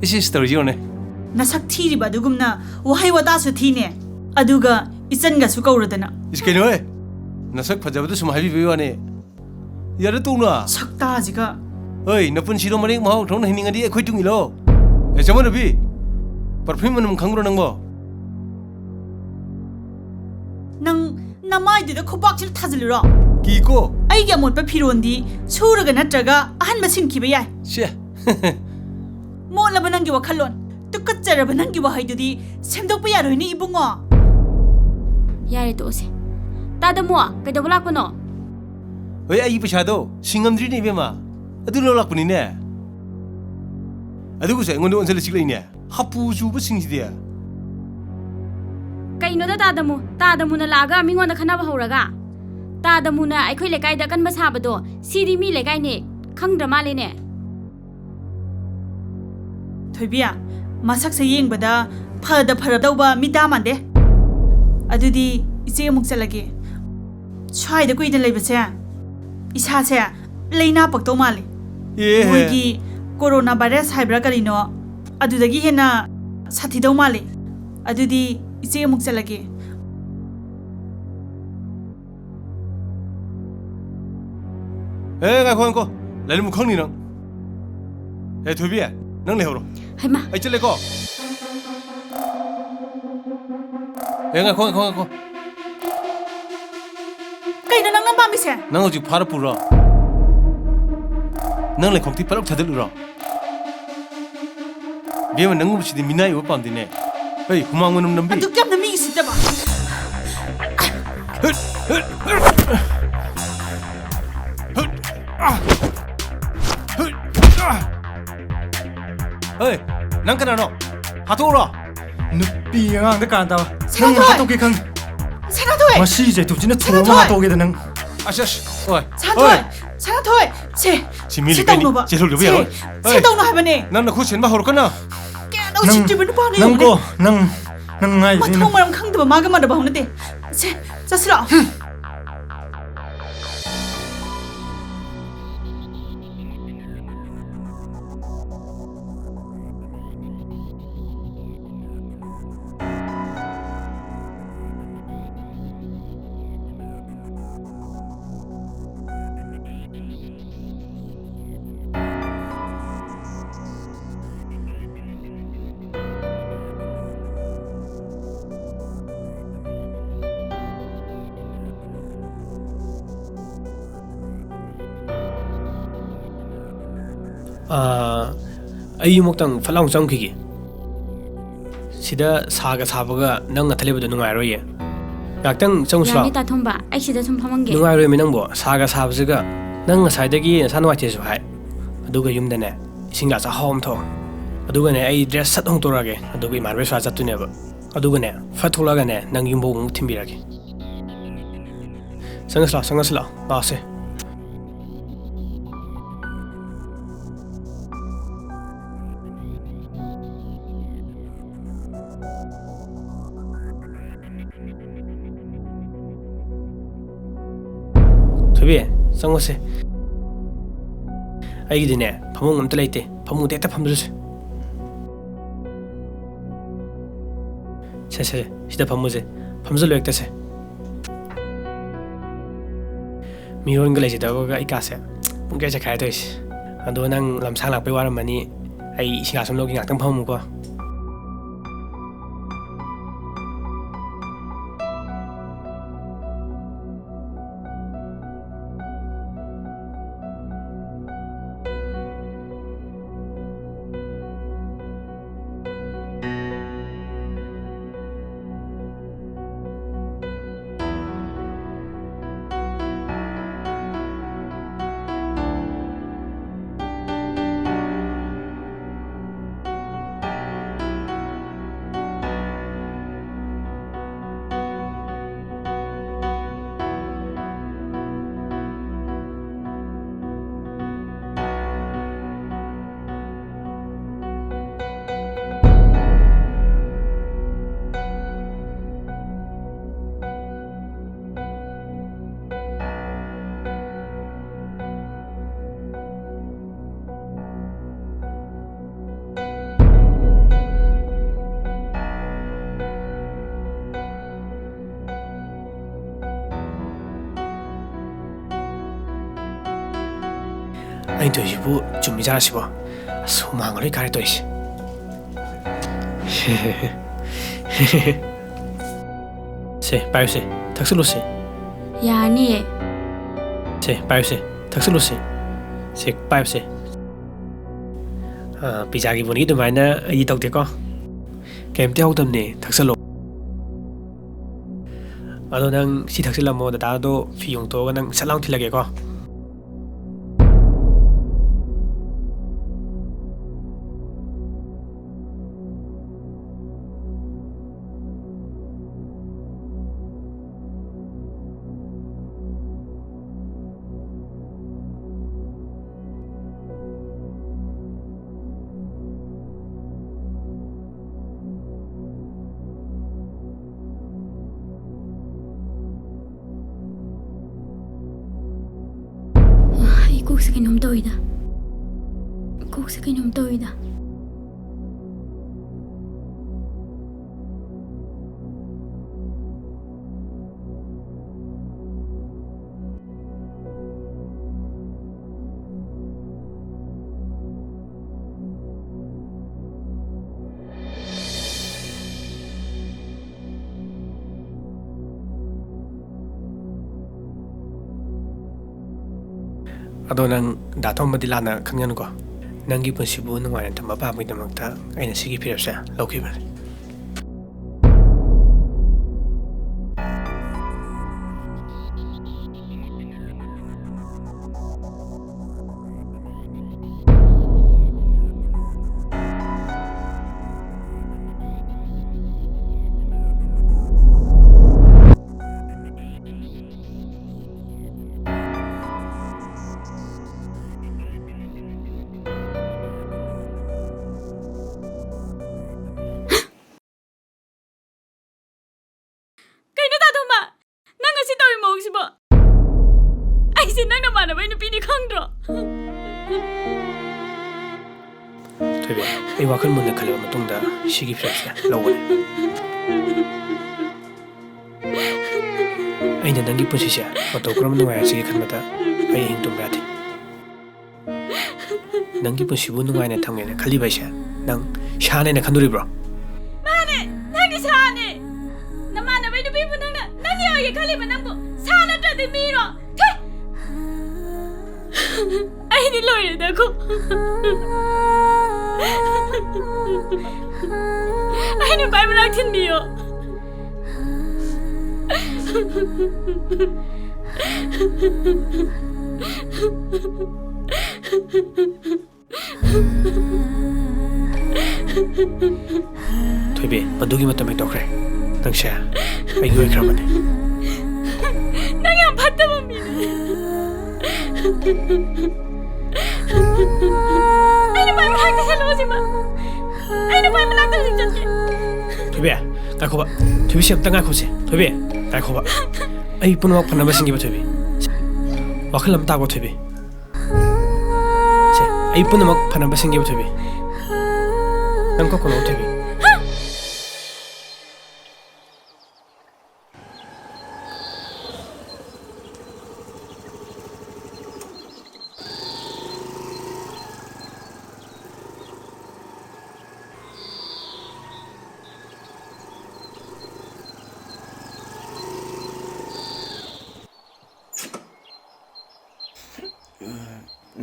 이시스 떨어지오네. 나삭 티리바 누금나 와하이와 다수 티네 아두가 이짠가 수가오르다나 이스케노에 나삭 파자부도 좀 하비 비와네. 야르 또나 sakta지가 어이 나쁜 시로 마리 마우 돈 행닝아디 에코이 뚱이로 에 저번에 비 퍼퓸은 강그로 낭보 năng 나마이드다 코박질 타질러 기고 아이게 못바 피론디 수르가 나트라가 아한마 신키바 야이 씨 몰라바 난기 와칼론 뚜까짜라바 난기 와하이드디 샘독바 야로이니 이붕어 야래 또세 따다모아 그래도블락보노 어이 아이 부샤도 싱엄드리니 베마 아들로 락분이네 아두고서 응원도 온설을 찍으이네 하푸주부 싱지디야 ꯀꯩꯅꯣꯗ ꯇꯥꯗꯃꯨꯅ ꯂꯥꯛꯑꯒ ꯃꯤꯉꯣꯟꯗ ꯈꯟꯅꯕ ꯍꯧꯔꯒ ꯇꯥꯗꯃꯨꯅ ꯑꯩꯈꯣꯏ ꯂꯩꯀꯥꯏꯗ ꯀꯟꯕ ꯁꯥꯕꯗꯣ ꯁꯤꯗꯤ ꯃꯤ ꯂꯩꯀꯥꯏꯅꯦ ꯈꯪꯗ꯭ꯔ ꯃꯥꯜꯂꯦꯅꯦ ꯊꯣꯏꯕꯤꯌꯥ ꯃꯁꯛꯁꯦ ꯌꯦꯡꯕꯗ ꯐꯔꯗꯧꯕ ꯃꯤꯇꯥ ꯃꯥꯟꯗꯦ ꯑꯗꯨꯗꯤ ꯏꯆꯦ ꯑꯃꯨꯛ ꯆꯠꯂꯒꯦ ꯁ꯭ꯋꯥꯏꯗ ꯀꯨꯏꯅ ꯂꯩꯕꯁꯦ ꯏꯁꯥꯁꯦ ꯂꯩꯅꯥ ꯄꯛꯇꯧ ꯃꯥꯜꯂꯦ ꯃꯣꯏꯒꯤ ꯀꯣꯔꯣꯅꯥ ꯚꯥꯏꯔꯁ ꯍꯥꯏꯕ꯭ꯔꯥ ꯀꯔꯤꯅꯣ ꯑꯗꯨꯗꯒꯤ ꯍꯦꯟꯅ ꯁꯥꯊꯤꯗꯧ ꯃꯥꯜꯂꯦ ꯑꯗꯨꯗꯤ 이제 목 잘라게. 에, 가고 가고. 나는 뭐坑你呢? 에, 도비야. 넌 내어로. 해마. 아이 찔레고. 에, 가고 가고. 그이너 낭낭 밤이세. 난 어디 바로 불어. 넌 내 공티 바로 다들으러. 비면 넌 없이도 미나이 못 밤디네. 에이, 구멍은 없는 비. 뚝갑는 미 있을 때 봐. Ơi, nang kana no? Hato ro. Nupi ngang ta kan ta. Sana Nang thoi. hato ke khang. Sana thoi. Masi je tu jina Sana thoma thoi. hato ke da nang. Ashash. Oi. Sana thoi. Sana thoi. Se. Si mi Se li pe ni. tau no ba. Je lu lu ya. Se tau no hai ba ne. Nang na khu chen ba hor kana. Ke no si ti ba nu pa ne. Nang ko, nang ngai Ma ni. thong maram khang da ba ma ga ma da ba hong na te. Se. Sa sira. ꯑꯩ ꯑꯃꯨꯛꯇꯪ ꯐꯠ ꯂꯥꯎ ꯆꯪꯈꯤꯒꯦ ꯁꯤꯗ ꯁꯥꯒ ꯁꯥꯕꯒ ꯅꯪ ꯅꯊꯟ ꯂꯩꯕꯗꯣ ꯅꯨꯡꯉꯥꯏꯔꯣꯏꯌꯦ ꯉꯥꯛꯇꯪ ꯆꯪꯉꯨꯁꯤ ꯌꯥꯅꯤ ꯂꯥꯎ ꯇꯥꯊꯣꯝꯕ ꯑꯩ ꯁꯤꯗ ꯁꯨꯝ ꯐꯝꯃꯝꯒꯦ ꯅꯨꯡꯉꯥꯏꯔꯣꯏꯃꯤ ꯅꯪꯕꯣ ꯁꯥꯒ ꯁꯥꯕꯁꯤꯒ ꯅꯪ ꯉꯁꯥꯏꯗꯒꯤ ꯅꯁꯥ ꯅꯨꯡꯉꯥꯏꯇꯦꯁꯨ ꯍꯥꯏ ꯑꯗꯨꯒ ꯌꯨꯝꯗꯅꯦ ꯏꯁꯤꯡ ꯒ꯭ꯂꯥꯁ ꯑꯍꯥꯎ ꯑꯃ ꯊꯛꯑꯣ ꯑꯗꯨꯒꯅꯦ ꯑꯩ ꯗ꯭ꯔꯦꯁ ꯁꯠ ꯍꯣꯡꯇꯣꯔꯛꯑꯒꯦ ꯑꯗꯨꯒ ꯏꯃꯥꯟꯅꯕ ꯁ꯭ꯋꯥꯏ ꯆꯠꯇꯣꯏꯅꯦꯕ ꯑꯗꯨꯒꯅꯦ ꯐꯠ ꯊꯣꯛꯂꯛꯑꯒꯅꯦ ꯅꯪ ꯌꯨꯝꯐꯥꯎ ꯑꯃꯨꯛ ꯊꯤꯟꯕꯤꯔꯒꯦ ꯆꯪꯉꯁꯤ ꯂꯥꯎ ꯂꯥꯛꯑꯁꯦ ꯊꯣꯏꯕꯤ ꯆꯪꯉꯣꯁꯦ ꯑꯩꯒꯤꯗꯤꯅꯦ ꯐꯃꯨꯡ ꯑꯝꯇ ꯂꯩꯇꯦ ꯐꯃꯨꯡꯗ ꯍꯦꯛꯇ ꯐꯝꯗꯔꯁꯦ ꯁꯦ ꯁꯤꯗ ꯐꯝꯃꯨꯁꯦ ꯐꯝꯖꯜꯂꯨ ꯍꯦꯛꯇꯁꯦ ꯃꯤꯔꯣꯟꯒ ꯂꯩꯖꯗꯕꯒ ꯑꯩ ꯀꯥꯁꯦ ꯄꯨꯡ ꯀꯌꯥ ꯆꯠꯈꯥꯏꯔ ꯇꯧꯔꯤꯁꯦ ꯑꯗꯣ ꯅꯪ ꯂꯝꯁꯥꯡ ꯂꯥꯛꯄꯩ ꯋꯥꯔꯝꯃꯅꯤ ꯑꯩ ꯏꯁꯤꯡ ꯁꯨꯝ ꯂꯧꯒꯦ ꯉꯥꯛꯇꯪ ꯐꯝꯃꯨꯀꯣ ꯑꯩꯅ ꯇꯧꯔꯤꯁꯤꯕꯨ ꯆꯨꯝꯃꯤꯖꯥꯠꯂ ꯁꯤꯕꯣ ꯑꯁ ꯍꯨꯃꯥꯡꯒ ꯂꯣꯏ ꯀꯥꯔꯦ ꯇꯧꯔꯤꯁꯦ ꯁꯦ ꯄꯥꯏꯌꯨꯁꯦ ꯊꯛꯆꯜꯂꯨꯁꯦ ꯌꯥꯔꯅꯤꯌꯦ ꯁꯦ ꯄꯥꯏꯌꯨꯁꯦ ꯊꯛꯆꯜꯂꯨꯁꯦ ꯁꯦ ꯄꯥꯏꯌꯨꯁꯦ ꯄꯤꯖꯥꯒꯤ ꯕꯣꯅꯤꯒꯤ ꯑꯗꯨꯃꯥꯏꯅ ꯑꯩꯗꯤ ꯇꯧꯗꯦꯀꯣ ꯀꯩꯝꯇ ꯌꯥꯎꯗꯕꯅꯦ ꯊꯛꯆꯜꯂꯣ ꯑꯗꯣ ꯅꯪ ꯁꯤ ꯊꯛꯆꯜꯂꯝꯃꯣ ꯗꯗꯥꯗꯣ ꯐꯤ ꯍꯣꯡꯇꯣꯛꯑꯒ ꯅꯪ ꯁꯠ ꯂꯥꯎ ꯊꯤꯜꯂꯒꯦꯀꯣ ꯀꯣꯛꯁꯦ ꯀꯩꯅꯣꯝ ꯇꯧꯏꯗ ꯀꯣꯛꯁꯦ ꯀꯩꯅꯣꯝ ꯇꯧꯏꯗ ꯑꯗꯣ ꯅꯪ ꯗꯥꯊꯣꯝꯕꯗꯤ ꯂꯥꯟꯅ ꯈꯟꯒꯅꯨꯀꯣ ꯅꯪꯒꯤ ꯄꯨꯟꯁꯤꯕꯨ ꯅꯨꯡꯉꯥꯏꯅ ꯊꯝꯕ ꯄꯥꯝꯕꯒꯤꯗꯃꯛꯇ ꯑꯩꯅ ꯁꯤꯒꯤ ꯐꯤꯔꯦꯞꯁꯦ ꯂꯧꯈꯤꯕꯅꯤ ꯊꯣꯏꯕꯤ ꯑꯩ ꯋꯥꯈꯜ ꯃꯨꯟꯅ ꯈꯜꯂꯕ ꯃꯇꯨꯡꯗ ꯁꯤꯒꯤ ꯐꯤꯔꯦꯞꯁꯦ ꯂꯧꯕꯅꯦ ꯑꯩꯅ ꯅꯪꯒꯤ ꯄꯨꯟꯁꯤꯁꯦ ꯃꯇꯧ ꯀꯔꯝ ꯅꯨꯡꯉꯥꯏꯔꯁꯤꯒꯦ ꯈꯟꯕꯗ ꯑꯩ ꯑꯍꯤꯡ ꯇꯨꯝꯕ ꯌꯥꯗꯦ ꯅꯪꯒꯤ ꯄꯨꯟꯁꯤꯕꯨ ꯅꯨꯡꯉꯥꯏꯅ ꯊꯝꯒꯦꯅ ꯈꯜꯂꯤꯕ ꯑꯩꯁꯦ ꯅꯪ ꯁꯥꯅꯦꯅ ꯈꯟꯗꯣꯔꯤꯕ꯭ꯔꯣ 마네 나기 사네 나만은 왜 누비 분나나 나기 어이 칼리면 남부 사나트라도 미로 퇴 아이니 로이르다고 아이니 바이블 틴디요 ꯊꯣꯏꯕꯤ ꯃꯗꯨꯒꯤ ꯃꯇꯝ ꯍꯦꯛꯇꯣꯛꯈ꯭ꯔꯦ ꯅꯪꯁꯦ ꯑꯩꯒꯤ ꯑꯣꯏꯈ꯭ꯔꯕꯅꯦ ꯅꯪ ꯌꯥꯝ ꯐꯠꯇꯕ ꯃꯤꯅꯦ ꯑꯩꯅ ꯃꯥꯏ ꯃꯅꯥꯛꯇ ꯆꯠꯂꯣ ꯍꯧꯖꯤꯛꯃꯛ ꯑꯩꯅ ꯃꯥꯏ ꯃꯅꯥꯛꯇ ꯍꯧꯖꯤꯛ ꯆꯠꯀꯦ ꯊꯣꯏꯕꯤ ꯉꯥꯏꯈꯣꯕ ꯊꯣꯏꯕꯤꯁꯦ ꯑꯝꯇ ꯉꯥꯏꯈꯣꯁꯦ ꯊꯣꯏꯕꯤ ꯉꯥꯏꯈꯣꯕ ꯑꯩ ꯄꯨꯝꯅꯃꯛ ꯐꯅꯕ ꯁꯤꯟꯈꯤꯕ ꯊꯣꯏꯕꯤ ꯋꯥꯈꯜ ꯑꯃ ꯇꯥꯛꯄ ꯊꯣꯏꯕꯤ ꯁꯦ ꯑꯩ ꯄꯨꯝꯅꯃꯛ ꯐꯅꯕ ꯁꯤꯟꯈꯤꯕ ꯊꯣꯏꯕꯤ ꯅꯪ ꯀꯣꯛꯀꯅꯣ ꯊꯣꯏꯕꯤ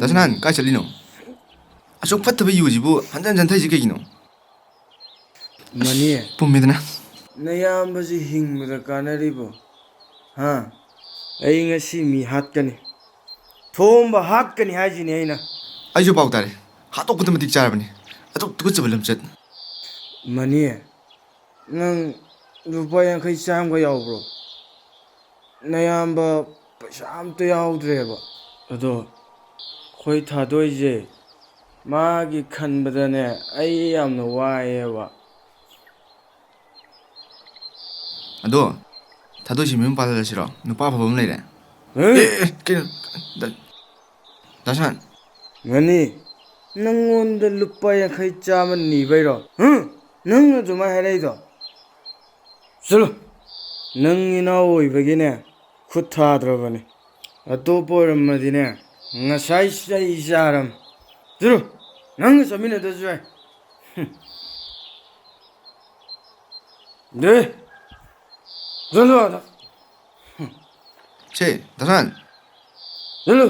다스난 까이 찰리노 아속 파트비 유지부 한잔 잔타이지 깨기노 मनी ปุ่ꯝꯃꯤꯗꯅ नयाम्बजी हिंगबदा कानरिबो हां ꯑꯩ ꯉꯁꯤ ꯃꯤ ꯍꯥꯠꯀꯅꯤ ꯊꯣꯝꯕ ꯍꯥꯠꯀꯅꯤ ꯍꯥꯏꯖꯤꯅꯤ ꯑꯩꯅ ꯑꯩꯁꯨ ꯄꯥꯎ ꯇꯥꯔꯦ ꯍꯥꯠꯇꯣꯛꯄꯗ ꯃꯇꯤꯛ ꯆꯥꯔꯕꯅꯤ ꯑꯗꯨ ꯇꯨꯀꯠꯆꯕ ꯂꯝꯆꯠ ꯃꯅꯤ ꯅꯪ ꯂꯨꯄꯥ 50 ꯆꯥꯝꯃꯒ ꯌꯥꯎꯕ꯭ꯔꯣ ꯅꯌꯥꯝꯕ ꯄꯩꯁꯥ ꯑꯝꯇ ꯌꯥꯎꯗ꯭ꯔꯦꯕ ꯑꯗꯣ ꯑꯩꯈꯣꯏ ꯊꯥꯗꯣꯏꯁꯦ ꯃꯥꯒꯤ ꯈꯟꯕꯗꯅꯦ ꯑꯩ ꯌꯥꯝꯅ ꯋꯥꯏꯑꯦꯕ ꯑꯗꯣ ꯊꯥꯗꯣꯏꯁꯤ ꯃꯌꯨꯝ ꯄꯥꯜꯍꯜꯂꯁꯤꯔꯣ ꯅꯨꯄꯥ ꯑꯐꯕ ꯑꯃ ꯂꯩꯔꯦ ꯀꯩꯅꯣ ꯗꯥꯁꯥꯟ ꯃꯅꯤ ꯅꯪꯉꯣꯟꯗ ꯂꯨꯄꯥ 50 ꯆꯥꯝꯃ ꯅꯤꯕꯩꯔꯣ ꯅꯪꯅ ꯑꯗꯨꯃꯥꯏꯅ ꯍꯥꯏꯔꯛꯏꯗꯣ ꯆꯠꯂꯣ ꯅꯪ ꯏꯅꯥꯎ ꯑꯣꯏꯕꯒꯤꯅꯦ ꯈꯨꯠ ꯊꯥꯗ꯭ꯔꯕꯅꯦ ꯑꯇꯣꯞꯄ ꯑꯣꯏꯔꯝꯃꯗꯤꯅꯦ ꯉꯁꯥꯏ ꯆꯩ ꯆꯥꯔꯝ ꯆꯠꯂꯣ ꯅꯪꯒ ꯆꯠꯃꯤꯟꯅꯗ꯭ꯔꯁꯨ ꯌꯥꯏ 네 चलो चे दासान चलो